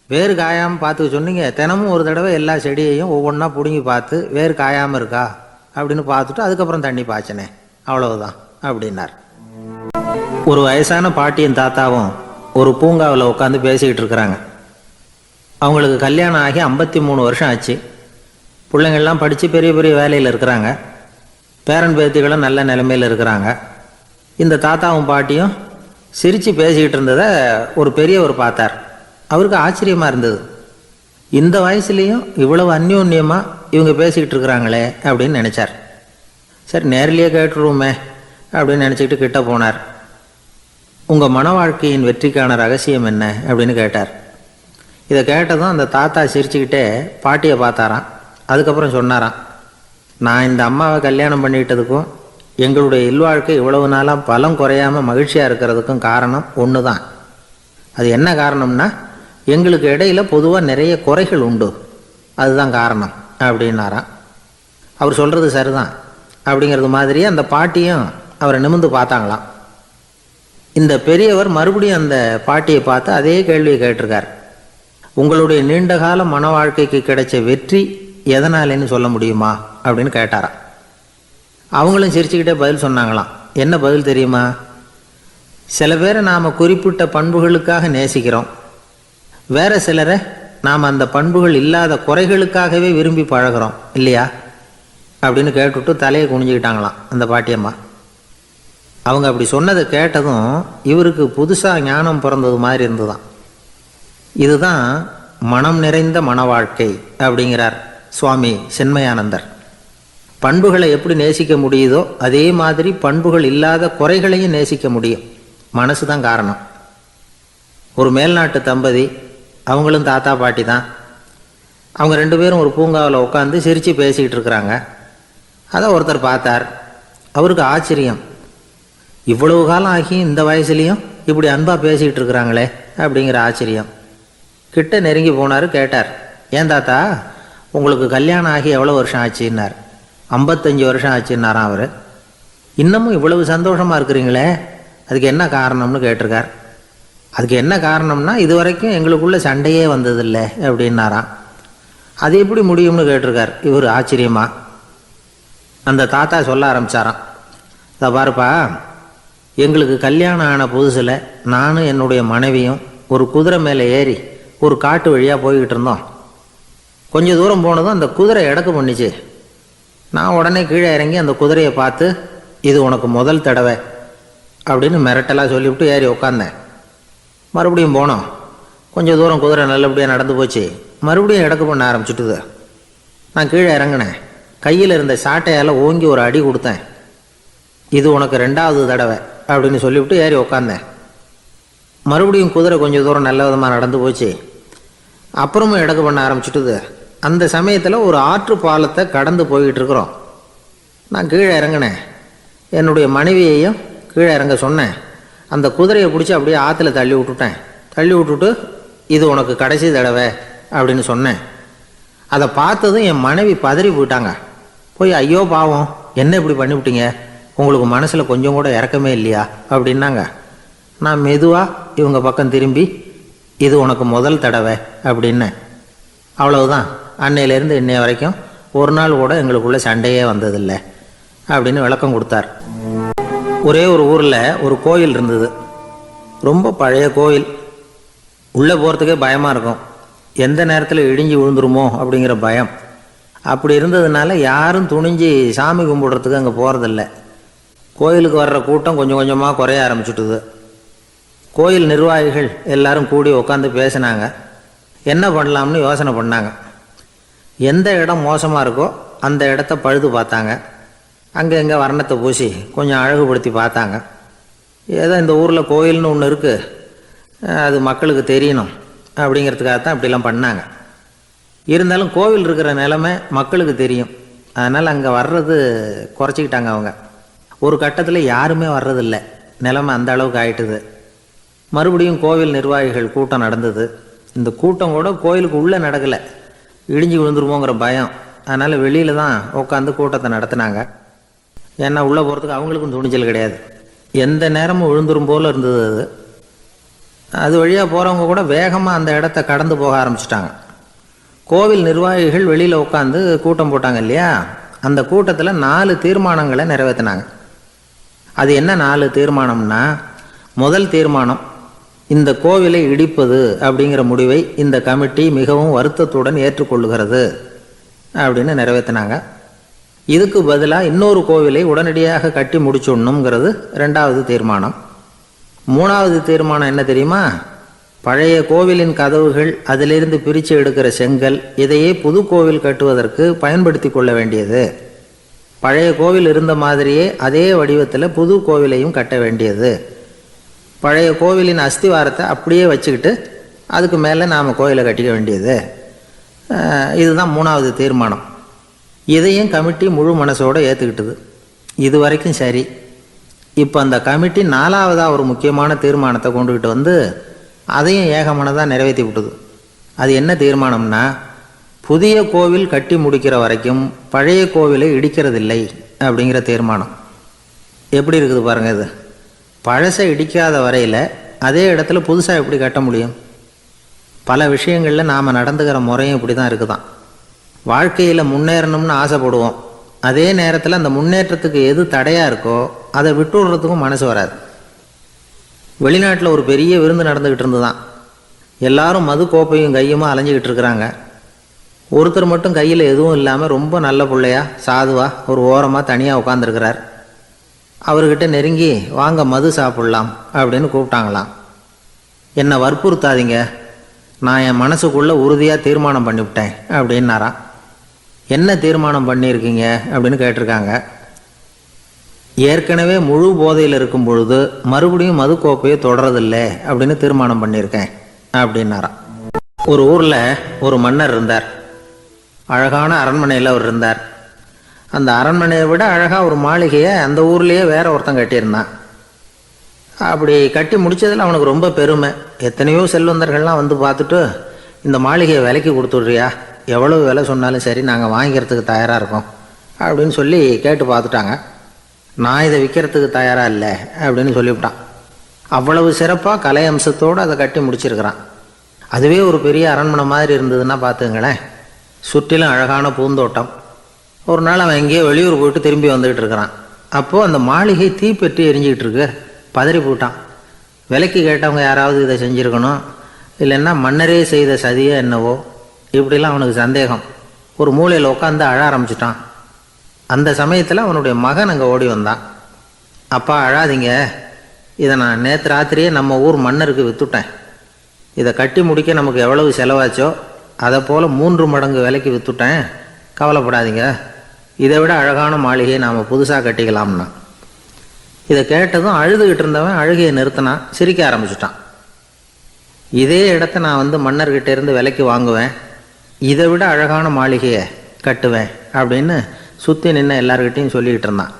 வேர் காயாமல் பார்த்துக்க சொன்னீங்க, தினமும் ஒரு தடவை எல்லா செடியையும் ஒவ்வொன்றா பிடுங்கி பார்த்து வேர் காயாமல் இருக்கா அப்படின்னு பார்த்துட்டு அதுக்கப்புறம் தண்ணி பாய்ச்சனே, அவ்வளவுதான் அப்படின்னார். ஒரு வயசான பாட்டியின் தாத்தாவும் ஒரு பூங்காவில் உட்காந்து பேசிக்கிட்டு இருக்கிறாங்க. அவங்களுக்கு கல்யாணம் ஆகி 53 வருஷம் ஆச்சு. பிள்ளைங்கள்லாம் படித்து பெரிய பெரிய வேலையில் இருக்கிறாங்க. பேரன் பேத்திகளும் நல்ல நிலைமையில் இருக்கிறாங்க. இந்த தாத்தாவும் பாட்டியும் சிரித்து பேசிக்கிட்டு இருந்ததை ஒரு பெரியவர் பார்த்தார். அவருக்கு ஆச்சரியமாக இருந்தது. இந்த வயசுலேயும் இவ்வளவு அந்யோன்யமாக இவங்க பேசிக்கிட்டு இருக்கிறாங்களே அப்படின்னு நினச்சார். சரி, நேரிலேயே கேட்டுருவோமே அப்படின்னு நினச்சிக்கிட்டு கிட்ட போனார். உங்கள் மன வாழ்க்கையின் வெற்றிக்கான ரகசியம் என்ன அப்படின்னு கேட்டார். இதை கேட்டதும் அந்த தாத்தா சிரிச்சுக்கிட்டே பாட்டியை பார்த்தாராம். அதுக்கப்புறம் சொன்னாராம், நான் இந்த அம்மாவை கல்யாணம் பண்ணிக்கிட்டதுக்கும் எங்களுடைய இல்வாழ்க்கை இவ்வளவு நாளாக பலம் குறையாமல் மகிழ்ச்சியாக இருக்கிறதுக்கும் காரணம் ஒன்று தான். அது என்ன காரணம்னா, எங்களுக்கு இடையில பொதுவாக நிறைய குறைகள் உண்டு, அதுதான் காரணம் அப்படின்னாராம். அவர் சொல்கிறது சரிதான் அப்படிங்கிறது மாதிரியே அந்த பாட்டியும் அவரை நிமிர்ந்து பார்த்தாங்களாம். இந்த பெரியவர் மறுபடியும் அந்த பாட்டியை பார்த்து அதே கேள்வியை கேட்டிருக்கார். உங்களுடைய நீண்டகால மன வாழ்க்கைக்கு கிடைச்ச வெற்றி எதனாலேன்னு சொல்ல முடியுமா அப்படின்னு கேட்டாராம். அவங்களும் சிரிச்சுக்கிட்டே பதில் சொன்னாங்களாம். என்ன பதில் தெரியுமா? சில பேரை நாம் குறிப்பிட்ட பண்புகளுக்காக நேசிக்கிறோம், வேற சிலரை நாம் அந்த பண்புகள் இல்லாத குறைகளுக்காகவே விரும்பி பழகிறோம் இல்லையா அப்படின்னு கேட்டுவிட்டு தலையை குனிஞ்சிக்கிட்டாங்களாம் அந்த பாட்டியம்மா. அவங்க அப்படி சொன்னதை கேட்டதும் இவருக்கு புதுசாக ஞானம் பிறந்தது மாதிரி இருந்துதான். இதுதான் மனம் நிறைந்த மன வாழ்க்கை அப்படிங்கிறார் சுவாமி சின்மயானந்தர். பண்புகளை எப்படி நேசிக்க முடியுதோ அதே மாதிரி பண்புகள் இல்லாத குறைகளையும் நேசிக்க முடியும். மனசு தான் காரணம். ஒரு மேல்நாட்டு தம்பதி, அவங்களும் தாத்தா பாட்டி தான். அவங்க 2 பேரும் ஒரு பூங்காவில் உட்காந்து சிரித்து பேசிக்கிட்டு இருக்கிறாங்க. அதை ஒருத்தர் பார்த்தார். அவருக்கு ஆச்சரியம், இவ்வளவு காலம் ஆகி இந்த வயசுலேயும் இப்படி அன்பாக பேசிக்கிட்டு இருக்கிறாங்களே அப்படிங்கிற ஆச்சரியம். கிட்ட நெருங்கி போனார். கேட்டார், ஏன் தாத்தா உங்களுக்கு கல்யாணம் ஆகி எவ்வளோ வருஷம் ஆச்சுன்னார். 55 வருஷம் ஆச்சுன்னாராம் அவர். இன்னமும் இவ்வளவு சந்தோஷமாக இருக்கிறீங்களே, அதுக்கு என்ன காரணம்னு கேட்டிருக்கார். அதுக்கு என்ன காரணம்னா, இது வரைக்கும் எங்களுக்குள்ள சண்டையே வந்ததில்லை அப்படின்னாராம். அது எப்படி முடியும்னு கேட்டிருக்கார் இவர் ஆச்சரியமா. அந்த தாத்தா சொல்ல ஆரம்பித்தாராம், இதை பாருப்பா, எங்களுக்கு கல்யாணம் ஆன புதுசில் நானும் என்னுடைய மனைவியும் ஒரு குதிரை மேலே ஏறி ஒரு காட்டு வழியாக போய்கிட்டு இருந்தோம். கொஞ்சம் தூரம் போனதும் அந்த குதிரை எடக்கு பண்ணிச்சு. நான் உடனே கீழே இறங்கி அந்த குதிரையை பார்த்து, இது உனக்கு முதல் தடவை அப்படின்னு மிரட்டலாக சொல்லிவிட்டு ஏறி உட்காந்தேன். மறுபடியும் போனோம். கொஞ்சம் தூரம் குதிரை நல்லபடியாக நடந்து போச்சு. மறுபடியும் எடக்கு பண்ண ஆரம்பிச்சுட்டுது. நான் கீழே இறங்கினேன். கையில் இருந்த சாட்டையால் ஓங்கி ஒரு அடி கொடுத்தேன். இது உனக்கு 2வது தடவை அப்படின்னு சொல்லிவிட்டு ஏறி உக்காந்தேன். மறுபடியும் குதிரை கொஞ்சம் தூரம் நல்ல விதமாக நடந்து போச்சு. அப்புறமும் இடக்கு பண்ண ஆரம்பிச்சுட்டுது. அந்த சமயத்தில் ஒரு ஆற்று பாலத்தை கடந்து போய்கிட்டு இருக்கிறோம். நான் கீழே இறங்கினேன். என்னுடைய மனைவியையும் கீழே இறங்க சொன்னேன். அந்த குதிரையை பிடிச்சி அப்படியே ஆற்றுல தள்ளி விட்டுட்டு இது உனக்கு கடைசி தடவை அப்படின்னு சொன்னேன். அதை பார்த்ததும் என் மனைவி பதறி போயிட்டாங்க. போய் ஐயோ பாவம், என்ன இப்படி பண்ணிவிட்டீங்க, உங்களுக்கு மனசில் கொஞ்சம் கூட இறக்கமே இல்லையா அப்படின்னாங்க. நான் மெதுவாக இவங்க பக்கம் திரும்பி இது உனக்கு முதல் தடவை அப்படின்னேன். அவ்வளவுதான், அன்னையிலேருந்து இன்னைய வரைக்கும் ஒரு நாள் கூட எங்களுக்குள்ளே சண்டையே வந்ததில்லை அப்படின்னு விளக்கம் கொடுத்தார். ஒரே ஒரு ஊரில் ஒரு கோயில் இருந்தது. ரொம்ப பழைய கோயில். உள்ளே போகிறதுக்கே பயமாக இருக்கும். எந்த நேரத்தில் இடிஞ்சு விழுந்துருமோ அப்படிங்கிற பயம். அப்படி இருந்ததுனால யாரும் துணிஞ்சு சாமி கும்பிடுறதுக்கு அங்கே போகிறதில்ல. கோயிலுக்கு வர்ற கூட்டம் கொஞ்சம் கொஞ்சமாக குறைய ஆரம்பிச்சுட்டுது. கோயில் நிர்வாகிகள் எல்லாரும் கூடி உட்காந்து பேசினாங்க. என்ன பண்ணலாம்னு யோசனை பண்ணாங்க. எந்த இடம் மோசமாக இருக்கோ அந்த இடத்த பழுது பார்த்தாங்க. அங்கே எங்கே வர்ணத்தை பூசி கொஞ்சம் அழகுபடுத்தி பார்த்தாங்க. ஏதோ இந்த ஊரில் கோயில்னு ஒன்று இருக்குது, அது மக்களுக்கு தெரியணும் அப்படிங்கிறதுக்காகத்தான் இப்படிலாம் பண்ணாங்க. இருந்தாலும் கோவில் இருக்கிற நிலைமை மக்களுக்கு தெரியும். அதனால் அங்கே வர்றது குறைச்சிக்கிட்டாங்க அவங்க. ஒரு கட்டத்தில் யாருமே வர்றதில்லை. நிலைமை அந்த அளவுக்கு ஆயிட்டுது. மறுபடியும் கோவில் நிர்வாகிகள் கூட்டம் நடந்தது. இந்த கூட்டம் கூட கோயிலுக்கு உள்ளே நடக்கலை, இடிஞ்சு விழுந்துருமோங்கிற பயம். அதனால் வெளியில் தான் உட்காந்து கூட்டத்தை நடத்தினாங்க. ஏன்னா உள்ளே போகிறதுக்கு அவங்களுக்கும் துணிச்சல் கிடையாது. எந்த நேரமும் விழுந்துரும் போல் இருந்தது. அது வழியாக போகிறவங்க கூட வேகமாக அந்த இடத்த கடந்து போக ஆரம்பிச்சிட்டாங்க. கோவில் நிர்வாகிகள் வெளியில் உட்காந்து கூட்டம் போட்டாங்க இல்லையா, அந்த கூட்டத்தில் 4 தீர்மானங்களை நிறைவேற்றினாங்க. அது என்ன 4 தீர்மானம்னா, முதல் தீர்மானம், இந்த கோவிலை இடிப்பது அப்படிங்கிற முடிவை இந்த கமிட்டி மிகவும் வருத்தத்துடன் ஏற்றுக்கொள்ளுகிறது அப்படின்னு நிறைவேற்றினாங்க. இதுக்கு பதிலாக இன்னொரு கோவிலை உடனடியாக கட்டி முடிச்சுடணுங்கிறது 2வது தீர்மானம். 3வது தீர்மானம் என்ன தெரியுமா? பழைய கோவிலின் கதவுகள், அதிலிருந்து பிரித்து எடுக்கிற செங்கல், இதையே புது கோவில் கட்டுவதற்கு பயன்படுத்தி கொள்ள வேண்டியது. பழைய கோவில் இருந்த மாதிரியே அதே வடிவத்தில் புது கோவிலையும் கட்ட வேண்டியது. பழைய கோவிலின் அஸ்திவாரத்தை அப்படியே வச்சுக்கிட்டு அதுக்கு மேலே நாம் கோயிலை கட்டிக்க வேண்டியது. இதுதான் 3வது தீர்மானம். இதையும் கமிட்டி முழு மனசோடு ஏற்றுக்கிட்டது. இது வரைக்கும் சரி. இப்போ அந்த கமிட்டி 4வதாக ஒரு முக்கியமான தீர்மானத்தை கொண்டுக்கிட்டு வந்து அதையும் ஏகமனதாக நிறைவேற்றி விட்டுது. அது என்ன தீர்மானம்னா, புதிய கோவில் கட்டி முடிக்கிற வரைக்கும் பழைய கோவிலை இடிக்கிறதில்லை அப்படிங்கிற தீர்மானம். எப்படி இருக்குது பாருங்கள். இது பழசை இடிக்காத வரையில் அதே இடத்துல புதுசாக எப்படி கட்ட முடியும்? பல விஷயங்களில் நாம் நடந்துக்கிற முறையும் இப்படி தான் இருக்குதான். வாழ்க்கையில் முன்னேறணும்னு ஆசைப்படுவோம். அதே நேரத்தில் அந்த முன்னேற்றத்துக்கு எது தடையாக இருக்கோ அதை விட்டு விடுறதுக்கும் மனசு வராது. வெளிநாட்டில் ஒரு பெரிய விருந்து நடந்துக்கிட்டு இருந்துதான். எல்லாரும் மது கோப்பையும் கையுமா அலைஞ்சிக்கிட்டு இருக்கிறாங்க. ஒருத்தர் மட்டும் கையில் எதுவும் இல்லாமல் ரொம்ப நல்ல பிள்ளையா சாதுவா ஒரு ஓரமாக தனியாக உட்காந்துருக்கிறார். அவர்கிட்ட நெருங்கி வாங்க மது சாப்பிட்லாம் அப்படின்னு கூப்பிட்டாங்களாம். என்னை வற்புறுத்தாதீங்க, நான் என் மனசுக்குள்ளே உறுதியாக தீர்மானம் பண்ணிவிட்டேன் அப்படின்னாராம். என்ன தீர்மானம் பண்ணியிருக்கீங்க அப்படின்னு கேட்டிருக்காங்க. ஏற்கனவே முழு போதையில் இருக்கும் பொழுது மறுபடியும் மது கோப்பையை தொடரதில்லை அப்படின்னு தீர்மானம் பண்ணியிருக்கேன் அப்படின்னாராம். ஒரு ஊரில் ஒரு மன்னர் இருந்தார். அழகான அரண்மனையில் அவர் இருந்தார். அந்த அரண்மனையை விட அழகாக ஒரு மாளிகையை அந்த ஊர்லேயே வேற ஒருத்தன் கட்டியிருந்தான். அப்படி கட்டி முடித்ததில் அவனுக்கு ரொம்ப பெருமை. எத்தனையோ செல்வந்தர்கள்லாம் வந்து பார்த்துட்டு, இந்த மாளிகையை விலைக்கு கொடுத்துட்றியா, எவ்வளவு விலை சொன்னாலும் சரி நாங்கள் வாங்கிக்கிறதுக்கு தயாராக இருக்கோம் அப்படின்னு சொல்லி கேட்டு பார்த்துட்டாங்க. நான் இதை விற்கிறதுக்கு தயாராக இல்லை அப்படின்னு சொல்லிவிட்டான். அவ்வளவு சிறப்பாக கலை அம்சத்தோடு அதை கட்டி முடிச்சிருக்கிறான். அதுவே ஒரு பெரிய அரண்மனை மாதிரி இருந்ததுன்னா பார்த்துங்களேன். சுற்றிலும் அழகான பூந்தோட்டம். ஒரு நாள் அவன் எங்கேயோ வெளியூர் போயிட்டு திரும்பி வந்துக்கிட்டு இருக்கிறான். அப்போது அந்த மாளிகை தீப்பெட்டி எரிஞ்சிக்கிட்டு இருக்கு. பதறி போட்டான். விலைக்கு கேட்டவங்க யாராவது இதை செஞ்சுருக்கணும், இல்லைன்னா மன்னரே செய்த சதியே என்னவோ, இப்படிலாம் அவனுக்கு சந்தேகம். ஒரு மூலையில் உட்காந்து அழ ஆரம்பிச்சிட்டான். அந்த சமயத்தில் அவனுடைய மகன் அங்கே ஓடி வந்தான். அப்பா அழாதீங்க, இதை நான் நேற்று ராத்திரியே நம்ம ஊர் மன்னருக்கு விற்றுட்டேன். இதை கட்டி முடிக்க நமக்கு எவ்வளவு செலவாச்சோ அதை போல் 3 மடங்கு விலைக்கு விற்றுட்டேன், கவலைப்படாதீங்க. இதை விட அழகான மாளிகையை நாம் புதுசாக கட்டிக்கலாம்னா. இதை கேட்டதும் அழுதுகிட்டு இருந்தவன் அழுகையை நிறுத்தினான், சிரிக்க ஆரம்பிச்சிட்டான். இதே இடத்த நான் மன்னர்கிட்ட இருந்து விலைக்கு வாங்குவேன், இதை விட அழகான மாளிகையை கட்டுவேன் அப்படின்னு சுற்றி நின்று எல்லார்கிட்டையும் சொல்லிக்கிட்டு இருந்தான்.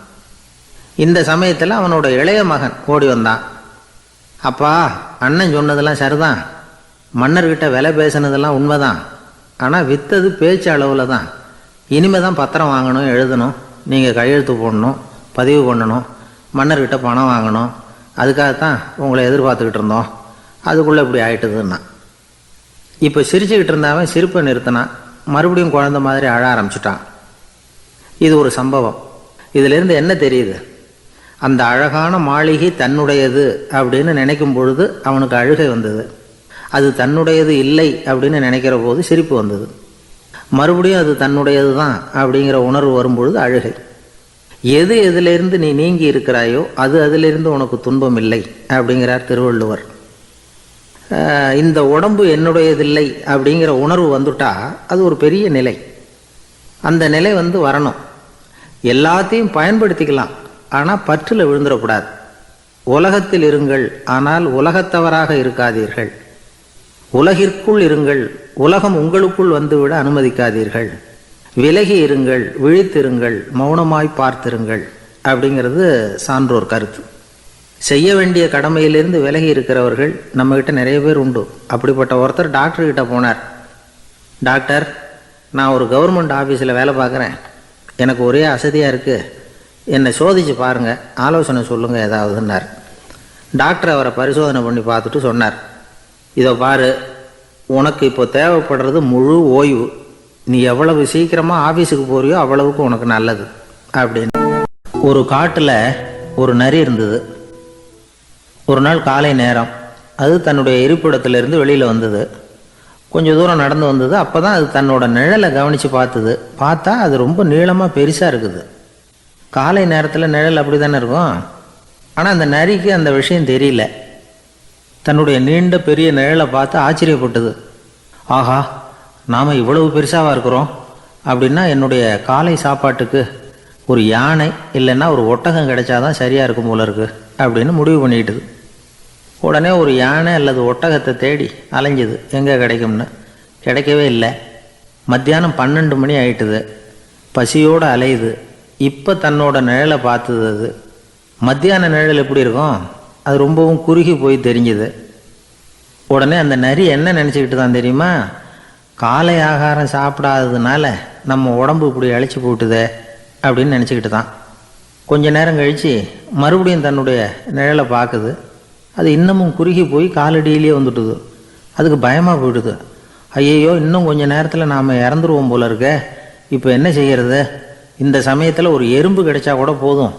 இந்த சமயத்தில் அவனோட இளைய மகன் ஓடி வந்தான். அப்பா, அண்ணன் சொன்னதெல்லாம் சரிதான், மன்னர்கிட்ட விலை பேசினதெல்லாம் உண்மைதான், ஆனால் விற்றது பேச்சு அளவில் தான். இனிமே தான் பத்திரம் வாங்கணும், எழுதணும், நீங்கள் கையெழுத்து போடணும், பதிவு பண்ணணும், மன்னர்கிட்ட பணம் வாங்கணும், அதுக்காகத்தான் உங்களை எதிர்பார்த்துக்கிட்டு இருந்தோம், அதுக்குள்ளே இப்படி ஆயிட்டுதுன்னா. இப்போ சிரிச்சுக்கிட்டு இருந்தாவன் சிரிப்பை நிறுத்தினான், மறுபடியும் குழந்த மாதிரி அழ ஆரம்பிச்சிட்டான். இது ஒரு சம்பவம். இதிலிருந்து என்ன தெரியுது? அந்த அழகான மாளிகை தன்னுடையது அப்படின்னு நினைக்கும் பொழுது அவனுக்கு அழுகை வந்தது. அது தன்னுடையது இல்லை அப்படின்னு நினைக்கிற போது சிரிப்பு வந்தது. மறுபடியும் அது தன்னுடையது தான் அப்படிங்கிற உணர்வு வரும்பொழுது அழுகை. எது எதிலிருந்து நீ நீங்கி இருக்கிறாயோ அது அதிலிருந்து உனக்கு துன்பம் இல்லை அப்படிங்கிறார் திருவள்ளுவர். இந்த உடம்பு என்னுடையதில்லை அப்படிங்கிற உணர்வு வந்துட்டா அது ஒரு பெரிய நிலை. அந்த நிலை வரணும். எல்லாத்தையும் பயன்படுத்திக்கலாம், ஆனால் பற்றில் விழுந்துடக்கூடாது. உலகத்தில் இருங்கள், ஆனால் உலகத்தவராக இருக்காதீர்கள். உலகிற்குள் இருங்கள், உலகம் உங்களுக்குள் வந்துவிட அனுமதிக்காதீர்கள். விலகி இருங்கள், விழித்திருங்கள், மௌனமாய் பார்த்திருங்கள் அப்படிங்கிறது சான்றோர் கருத்து. செய்ய வேண்டிய கடமையிலிருந்து விலகி இருக்கிறவர்கள் நம்மகிட்ட நிறைய பேர் உண்டு. அப்படிப்பட்ட ஒருத்தர் டாக்டர்கிட்ட போனார். டாக்டர், நான் ஒரு கவர்மெண்ட் ஆஃபீஸில் வேலை பார்க்குறேன், எனக்கு ஒரே அசதியாக இருக்குது, என்னை சோதிச்சு பாருங்கள், ஆலோசனை சொல்லுங்கள் ஏதாவதுன்னார். டாக்டர் அவரை பரிசோதனை பண்ணி பார்த்துட்டு சொன்னார், இதோ பாரு, உனக்கு இப்போ தேவைப்படுறது முழு ஓய்வு. நீ எவ்வளவு சீக்கிரமாக ஆஃபீஸுக்கு போறியோ அவ்வளவுக்கு உனக்கு நல்லது அப்படின்னு. ஒரு காட்டில் ஒரு நரி இருந்தது. ஒரு நாள் காலை நேரம் அது தன்னுடைய இருப்பிடத்திலிருந்து வெளியில் வந்தது. கொஞ்சம் தூரம் நடந்து வந்தது. அப்போ தான் அது தன்னோட நிழலை கவனித்து பார்த்தா அது ரொம்ப நீளமாக பெருசாக இருக்குது. காலை நேரத்தில் நிழல் அப்படி தானே இருக்கும். ஆனால் அந்த நரிக்கு அந்த விஷயம் தெரியல. தன்னுடைய நீண்ட பெரிய நிழலை பார்த்து ஆச்சரியப்பட்டது. ஆஹா, நாம் இவ்வளவு பெருசாக இருக்கிறோம் அப்படின்னா என்னுடைய காலை சாப்பாட்டுக்கு ஒரு யானை இல்லைன்னா ஒரு ஒட்டகம் கிடைச்சாதான் சரியாக இருக்கும் போல இருக்கு அப்படின்னு முடிவு பண்ணிக்கிட்டுது. உடனே ஒரு யானை அல்லது ஒட்டகத்தை தேடி அலைஞ்சுது, எங்கே கிடைக்கும்னு. கிடைக்கவே இல்லை. மத்தியானம் 12 மணி ஆயிட்டுது. பசியோடு அலையுது. இப்போ தன்னோட நிழலை பார்த்தது. அது மத்தியான நிழல் எப்படி இருக்கும்? அது ரொம்பவும் குறுகி போய் தெரிஞ்சுது. உடனே அந்த நரி என்ன நினச்சிக்கிட்டு தான் தெரியுமா? காலை ஆகாரம் சாப்பிடாததுனால நம்ம உடம்பு இப்படி அழைச்சி போட்டுதே அப்படின்னு நினச்சிக்கிட்டு தான். கொஞ்ச நேரம் கழித்து மறுபடியும் தன்னுடைய நிழலை பார்க்குது. அது இன்னமும் குறுகி போய் காலடியிலேயே வந்துட்டுது. அதுக்கு பயமாக போயிடுது. ஐயையோ, இன்னும் கொஞ்சம் நேரத்தில் நாம் இறந்துருவோம் போல இருக்க, இப்போ என்ன செய்கிறது? இந்த சமயத்தில் ஒரு எறும்பு கிடைச்சா கூட போதும்,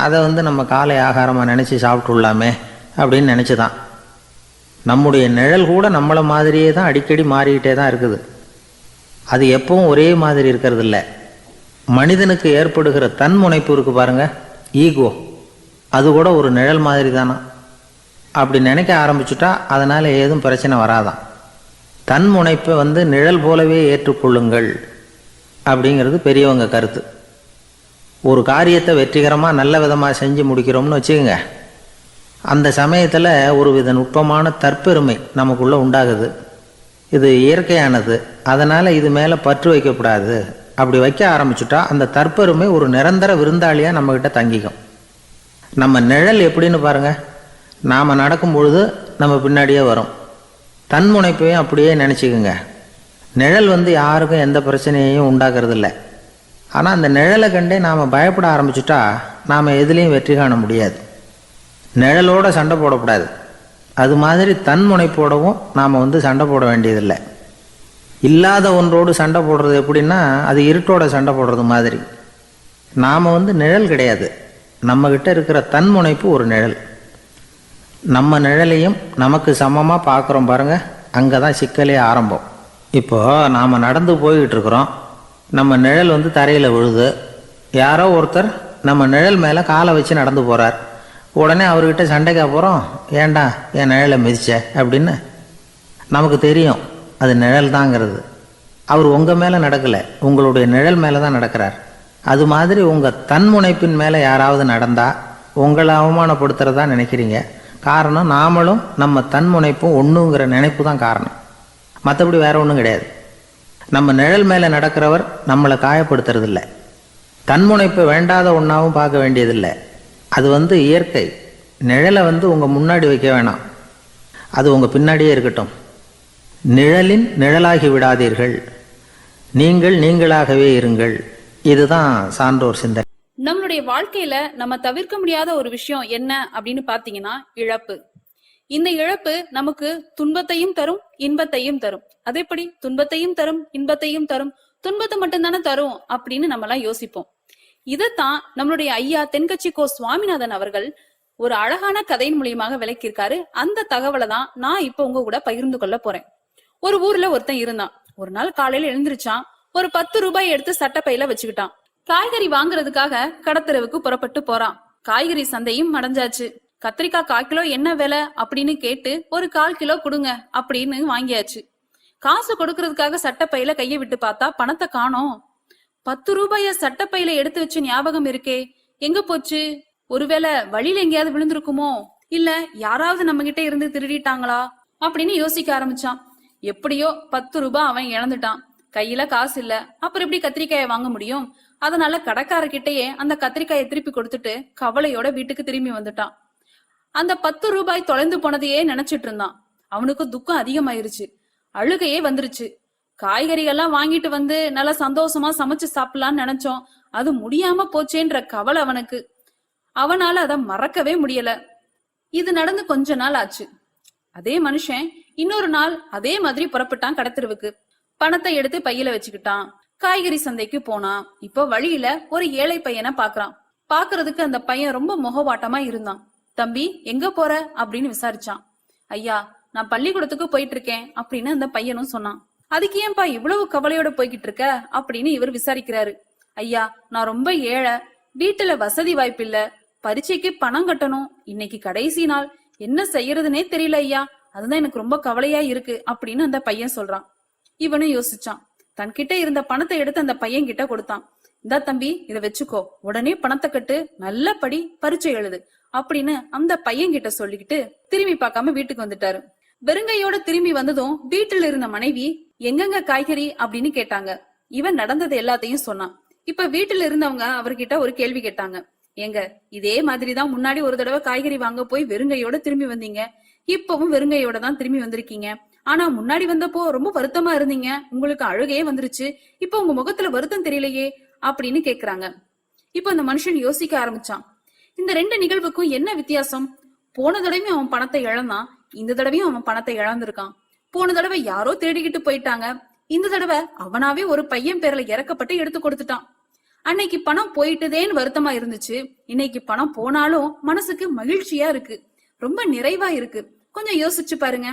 அதை நம்ம காலை ஆகாரமாக நினச்சி சாப்பிட்டுள்ளாமே அப்படின்னு நினச்சி தான். நம்முடைய நிழல் கூட நம்மளை மாதிரியே தான் அடிக்கடி மாறிக்கிட்டே தான் இருக்குது. அது எப்பவும் ஒரே மாதிரி இருக்கிறது இல்லை. மனிதனுக்கு ஏற்படுகிற தன்முனைப்பு இருக்கு பாருங்க, ஈகோ, அது கூட ஒரு நிழல் மாதிரி தானா. அப்படி நினைக்க ஆரம்பிச்சுட்டா அதனால் ஏதும் பிரச்சனை வராதான். தன்முனைப்பை நிழல் போலவே ஏற்றுக்கொள்ளுங்கள் அப்படிங்கிறது பெரியவங்க கருத்து. ஒரு காரியத்தை வெற்றிகரமாக நல்ல விதமாக செஞ்சு முடிக்கிறோம்னு வச்சுக்கோங்க. அந்த சமயத்தில் ஒரு வித நுட்பமான தற்பெருமை நமக்குள்ளே உண்டாகுது. இது இயற்கையானது, அதனால் இது மேலே பற்று வைக்கக்கூடாது. அப்படி வைக்க ஆரம்பிச்சுட்டா அந்த தற்பெருமை ஒரு நிரந்தர விருந்தாளியாக நம்மக்கிட்ட தங்கிக்கும். நம்ம நிழல் எப்படின்னு பாருங்கள், நாம் நடக்கும் பொழுது நம்ம பின்னாடியே வரும். தன்முனைப்பையும் அப்படியே நினச்சிக்குங்க. நிழல் யாருக்கும் எந்த பிரச்சனையையும் உண்டாக்குறது இல்லை. ஆனால் அந்த நிழலை கண்டே நாம் பயப்பட ஆரம்பிச்சுட்டா நாம் எதுலேயும் வெற்றி காண முடியாது. நிழலோடு சண்டை போடக்கூடாது. அது மாதிரி தன்முனைப்போடவும் நாம் சண்டை போட வேண்டியதில்லை. இல்லாத ஒன்றோடு சண்டை போடுறது எப்படின்னா, அது இருட்டோட சண்டை போடுறது மாதிரி. நாம் நிழல் கிடையாது, நம்மக்கிட்ட இருக்கிற தன்முனைப்பு ஒரு நிழல். நம்ம நிழலையும் நமக்கு சமமாக பார்க்குறோம் பாருங்கள், அங்கே தான் சிக்கலே ஆரம்பம். இப்போது நாம் நடந்து போய்கிட்டு இருக்கிறோம். நம்ம நிழல் தரையில் விழுது. யாரோ ஒருத்தர் நம்ம நிழல் மேலே காலை வச்சு நடந்து போகிறார். உடனே அவர்கிட்ட சண்டைக்கா போகிறோம், ஏண்டா என் நிழலை மிதிச்ச அப்படின்னு. நமக்கு தெரியும் அது நிழல் தாங்கிறது. அவர் உங்கள் மேலே நடக்கலை, உங்களுடைய நிழல் மேலே தான் நடக்கிறார். அது மாதிரி உங்கள் தன்முனைப்பின் மேலே யாராவது நடந்தால் உங்களை அவமானப்படுத்துறதா நினைக்கிறீங்க. காரணம் நாமளும் நம்ம தன்முனைப்பும் ஒன்றுங்கிற நினைப்பு தான் காரணம். மற்றபடி வேற ஒன்றும் கிடையாது. நம்ம நிழல் மேலே நடக்கிறவர் நம்மளை காயப்படுத்துறதில்லை. தன்முனைப்பை வேண்டாத ஒன்றாவும் பார்க்க வேண்டியதில்லை. அது இயற்கை. நிழலை உங்கள் முன்னாடி வைக்க வேணாம், அது உங்கள் பின்னாடியே இருக்கட்டும். நிழலின் நிழலாகி விடாதீர்கள், நீங்கள் நீங்களாகவே இருங்கள். இதுதான் சான்றோர் சிந்தனை. நம்மளுடைய வாழ்க்கையில நம்ம தவிர்க்க முடியாத ஒரு விஷயம் என்ன அப்படின்னு பாத்தீங்கன்னா இழப்பு. இந்த இழப்பு நமக்கு துன்பத்தையும் தரும், இன்பத்தையும் தரும். அதேபடி துன்பத்தையும் தரும், இன்பத்தையும் தரும். துன்பத்தை மட்டும்தானே தரும் அப்படின்னு நம்ம எல்லாம் யோசிப்போம். இதத்தான் நம்மளுடைய ஐயா தென்கட்சி கோ சுவாமிநாதன் அவர்கள் ஒரு அழகான கதையின் மூலியமாக விளக்கியிருக்காரு. அந்த தகவலை தான் நான் இப்ப உங்க கூட பகிர்ந்து கொள்ள போறேன். ஒரு ஊர்ல ஒருத்தன் இருந்தான். ஒரு நாள் காலையில எழுந்திருச்சான். ஒரு 10 ரூபாய் எடுத்து சட்டப்பையில வச்சுக்கிட்டான். காய்கறி வாங்குறதுக்காக கடத்தெருவுக்கு புறப்பட்டு போறான். காய்கறி சந்தையும் அடைஞ்சாச்சு. கத்திரிக்காய் 1/4 கிலோ என்ன விலை அப்படின்னு கேட்டு ஒரு 1/4 கிலோ கொடுங்க அப்படின்னு வாங்கியாச்சு. காசு கொடுக்கறதுக்காக சட்டப்பையில கைய விட்டு பார்த்தா பணத்தை காணோம். 10 ரூபாய சட்டப்பையில எடுத்து வச்சு ஞாபகம் இருக்கே, எங்க போச்சு? ஒருவேளை வழியில எங்கேயாவது விழுந்திருக்குமோ, இல்ல யாராவது நம்ம கிட்ட இருந்து திருடிட்டாங்களா அப்படின்னு யோசிக்க ஆரம்பிச்சான். எப்படியோ 10 ரூபாய் அவன் இழந்துட்டான். கையில காசு இல்ல, அப்புறம் எப்படி கத்திரிக்காயை வாங்க முடியும்? அதனால கடைக்காரர்கிட்டயே அந்த கத்திரிக்காயை திருப்பி கொடுத்துட்டு கவலையோட வீட்டுக்கு திரும்பி வந்துட்டான். அந்த 10 ரூபாய் தொலைந்து போனதையே நினைச்சிட்டு இருந்தான். அவனுக்கு துக்கம் அதிகமாயிருச்சு, அழுகையே வந்துருச்சு. காய்கறிகள்லாம் வாங்கிட்டு வந்து நல்லா சந்தோஷமா சமைச்சு சாப்பிடலான்னு நினைச்சோம், அது முடியாம போச்சேன்ற கவலை அவனுக்கு. அவனால அதை மறக்கவே முடியல. இது நடந்து கொஞ்ச நாள் ஆச்சு. அதே மனுஷன் இன்னொரு நாள் அதே மாதிரி புறப்பட்டான் கடத்தெருவுக்கு. பணத்தை எடுத்து பையில வச்சுக்கிட்டான். காய்கறி சந்தைக்கு போனான். இப்போ வழியில ஒரு ஏழை பையனை பாக்குறான். பாக்குறதுக்கு அந்த பையன் ரொம்ப முகவாட்டமா இருந்தான். தம்பி எங்க போற அப்படின்னு விசாரிச்சான். ஐயா, நான் பள்ளிக்கூடத்துக்கு போயிட்டு இருக்கேன் அப்படின்னு அந்த பையனும் சொன்னான். அதுக்கு ஏன்பா இவ்வளவு கவலையோட போய்கிட்டு இருக்க அப்படின்னு இவர் விசாரிக்கிறாரு. ஐயா, நான் ரொம்ப ஏழை, வீட்டுல வசதி வாய்ப்பு இல்ல, பரீட்சைக்கு பணம் கட்டணும், இன்னைக்கு கடைசி நாள், என்ன செய்யறதுனே தெரியல ஐயா, அதுதான் எனக்கு ரொம்ப கவலையா இருக்கு அப்படின்னு அந்த பையன் சொல்றான். இவனும் யோசிச்சான். தன்கிட்ட இருந்த பணத்தை எடுத்து அந்த பையன் கிட்ட கொடுத்தான். இந்தா தம்பி, இதை வச்சுக்கோ, உடனே பணத்தை கட்டு, நல்லபடி பரீட்சை எழுது அப்படின்னு அந்த பையன் கிட்ட சொல்லிக்கிட்டு திரும்பி பார்க்காம வீட்டுக்கு வந்துட்டாரு. வெறுங்கையோட திரும்பி வந்ததும் வீட்டுல இருந்த மனைவி எங்கெங்க காய்கறி அப்படின்னு கேட்டாங்க. இவன் நடந்தது எல்லாத்தையும் சொன்னான். இப்ப வீட்டுல இருந்தவங்க அவர்கிட்ட ஒரு கேள்வி கேட்டாங்க. ஏங்க, இதே மாதிரிதான் முன்னாடி ஒரு தடவை காய்கறி வாங்க போய் வெறுங்கையோட திரும்பி வந்தீங்க, இப்பவும் வெறுங்கையோட தான் திரும்பி வந்திருக்கீங்க. ஆனா முன்னாடி வந்தப்போ ரொம்ப வருத்தமா இருந்தீங்க, உங்களுக்கு அழுகையே வந்துருச்சு, இப்ப உங்க முகத்துல வருத்தம் தெரியலையே அப்படின்னு கேக்குறாங்க. இப்ப அந்த மனுஷன் யோசிக்க ஆரம்பிச்சான். இந்த 2 நிகழ்வுக்கும் என்ன வித்தியாசம்? போன தடவையும் அவன் பணத்தை இழந்தான், இந்த தடவையும் அவன் பணத்தை இழந்திருக்கான். போன தடவை யாரோ தேடிக்கிட்டு போயிட்டாங்க, இந்த தடவை அவனாவே ஒரு பையன் பேர்ல இறக்கப்பட்டு எடுத்து கொடுத்துட்டான். அன்னைக்கு பணம் போயிட்டுதேன்னு வருத்தமா இருந்துச்சு, இன்னைக்கு பணம் போனாலும் மனசுக்கு மகிழ்ச்சியா இருக்கு, ரொம்ப நிறைவா இருக்கு. கொஞ்சம் யோசிச்சு பாருங்க.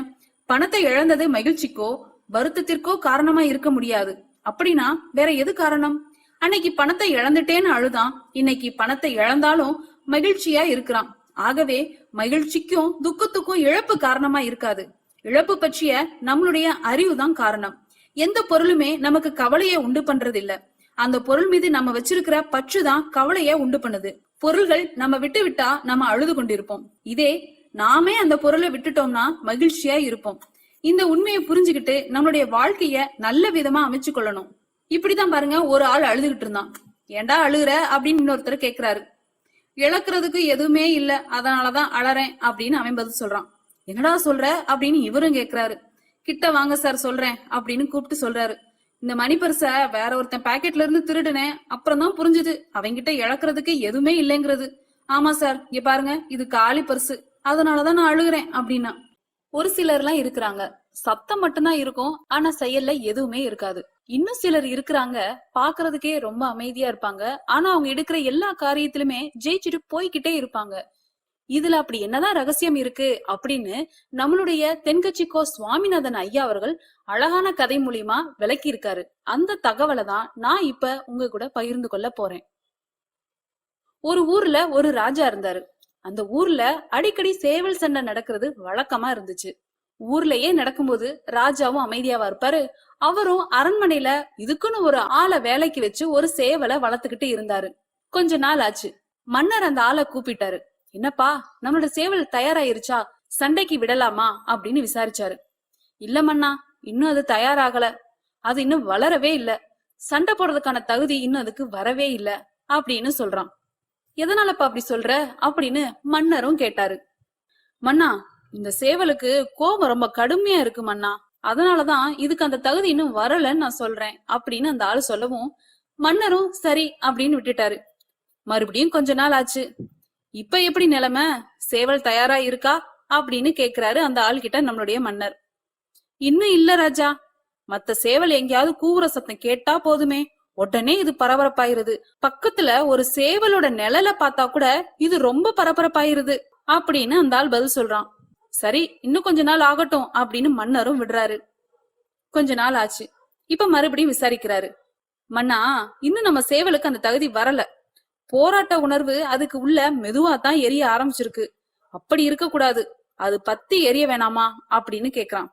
பணத்தை இழந்தது மகிழ்ச்சிக்கோ வருத்தத்திற்கோ காரணமா இருக்க முடியாது. அப்படின்னா வேற எது காரணம்? அன்னைக்கு பணத்தை இழந்துட்டேன்னு அழுதான், இன்னைக்கு பணத்தை இழந்தாலும் மகிழ்ச்சியா இருக்கிறான். ஆகவே மகிழ்ச்சிக்கும் துக்கத்துக்கும் இழப்பு காரணமா இருக்காது. இழப்பு பற்றிய நம்மளுடைய அறிவுதான் காரணம். எந்த பொருளுமே நமக்கு கவலையை உண்டு பண்றது இல்ல, அந்த பொருள் மீது நம்ம வச்சிருக்கிற பற்றுதான் கவலைய உண்டு பண்ணுது. பொருள்கள் நம்ம விட்டு விட்டா நம்ம அழுது கொண்டிருப்போம், இதே நாமே அந்த பொருளை விட்டுட்டோம்னா மகிழ்ச்சியா இருப்போம். இந்த உண்மையை புரிஞ்சுக்கிட்டு நம்மளுடைய வாழ்க்கைய நல்ல விதமா அமைச்சு கொள்ளணும். இப்படிதான் பாருங்க, ஒரு ஆள் அழுதுகிட்டு இருந்தான். ஏண்டா அழுகுற அப்படின்னு இன்னொருத்தர் கேக்குறாரு. இழக்கிறதுக்கு எதுவுமே இல்ல, அதனாலதான் அழறேன் அப்படின்னு அவன் பதில் சொல்றான். என்னடா சொல்ற அப்படின்னு இவரும் கேக்குறாரு. கிட்ட வாங்க சார் சொல்றேன் அப்படின்னு கூப்பிட்டு சொல்றாரு. இந்த மணி பர்ஸ வேற ஒருத்தன் பாக்கெட்ல இருந்து திருடுனேன், அப்புறம் தான் புரிஞ்சுது அவங்கிட்ட இழக்கிறதுக்கு எதுவுமே இல்லைங்கிறது. ஆமா சார், இங்க பாருங்க, இது காலி பர்சு, அதனாலதான் நான் அழுகுறேன் அப்படின்னா. ஒரு சிலர் எல்லாம் இருக்கிறாங்க, சத்தம் மட்டும்தான் இருக்கும், ஆனா செயல்ல எதுவுமே இருக்காது. இன்னும் சிலர் இருக்கிறாங்க, பாக்குறதுக்கே ரொம்ப அமைதியா இருப்பாங்க, ஆனா அவங்க எடுக்கிற எல்லா காரியத்திலுமே ஜெயிச்சுட்டு போய்கிட்டே இருப்பாங்க. இதுல அப்படி என்னதான் ரகசியம் இருக்கு அப்படின்னு நம்மளுடைய தென்கட்சி கோ சுவாமிநாதன் ஐயா அவர்கள் அழகான கதை மூலியமா விளக்கி இருக்காரு. அந்த தகவலை தான் நான் இப்ப உங்க கூட பகிர்ந்து கொள்ள போறேன். ஒரு ஊர்ல ஒரு ராஜா இருந்தாரு. அந்த ஊர்ல அடிக்கடி சேவல் சண்டை நடக்கிறது வழக்கமா இருந்துச்சு. ஊர்லயே நடக்கும்போது ராஜாவும் அமைதியாவா இருப்பாரு. அவரும் அரண்மனையில இதுக்குன்னு ஒரு ஆளை வேலைக்கு வச்சு ஒரு சேவலை வளர்த்துக்கிட்டு இருந்தாரு. கொஞ்ச நாள் ஆச்சு. மன்னர் அந்த ஆளை கூப்பிட்டாரு. என்னப்பா, நம்மளோட சேவல் தயாராயிருச்சா, சண்டைக்கு விடலாமா அப்படின்னு விசாரிச்சாரு. இல்ல மன்னா, இன்னும் அது தயாராகல, அது இன்னும் வளரவே இல்ல, சண்டை போடுறதுக்கான தகுதி இன்னும் அதுக்கு வரவே இல்ல அப்படின்னு சொல்றான். எதனாலப்பா அப்படி சொல்ற அப்படின்னு மன்னரும் கேட்டாரு. மன்னா, இந்த சேவலுக்கு கோபம் ரொம்ப கடுமையா இருக்கு மன்னா, அதனாலதான் இதுக்கு அந்த தகுதி இன்னும் வரலன்னு நான் சொல்றேன் அப்படின்னு அந்த ஆளு சொல்லவும் மன்னரும் சரி அப்படின்னு விட்டுட்டாரு. மறுபடியும் கொஞ்ச நாள் ஆச்சு. இப்ப எப்படி நிலைமை, சேவல் தயாரா இருக்கா அப்படின்னு கேக்குறாரு அந்த ஆள் கிட்ட நம்மளுடைய மன்னர். இன்னும் இல்ல ராஜா, மத்த சேவல் எங்கேயாவது கூவுற சத்தம் கேட்டா போதுமே, உடனே இது பரபரப்பாயிருது. பக்கத்துல ஒரு சேவலோட நிழல பார்த்தா கூட இது ரொம்ப பரபரப்பாயிருது அப்படின்னு அந்த ஆள் பதில் சொல்றான். சரி, இன்னும் கொஞ்ச நாள் ஆகட்டும் அப்படின்னு மன்னரும் விடுறாரு. கொஞ்ச நாள் ஆச்சு. இப்ப மறுபடியும் விசாரிக்கிறாரு. மன்னா, இன்னும் நம்ம சேவலுக்கு அந்த தகுதி வரல, போராட்ட உணர்வு அதுக்கு உள்ள மெதுவா தான் எரிய ஆரம்பிச்சிருக்கு, அப்படி இருக்க கூடாது, அது பத்தி எரிய வேணாமா அப்படின்னு கேக்குறான்.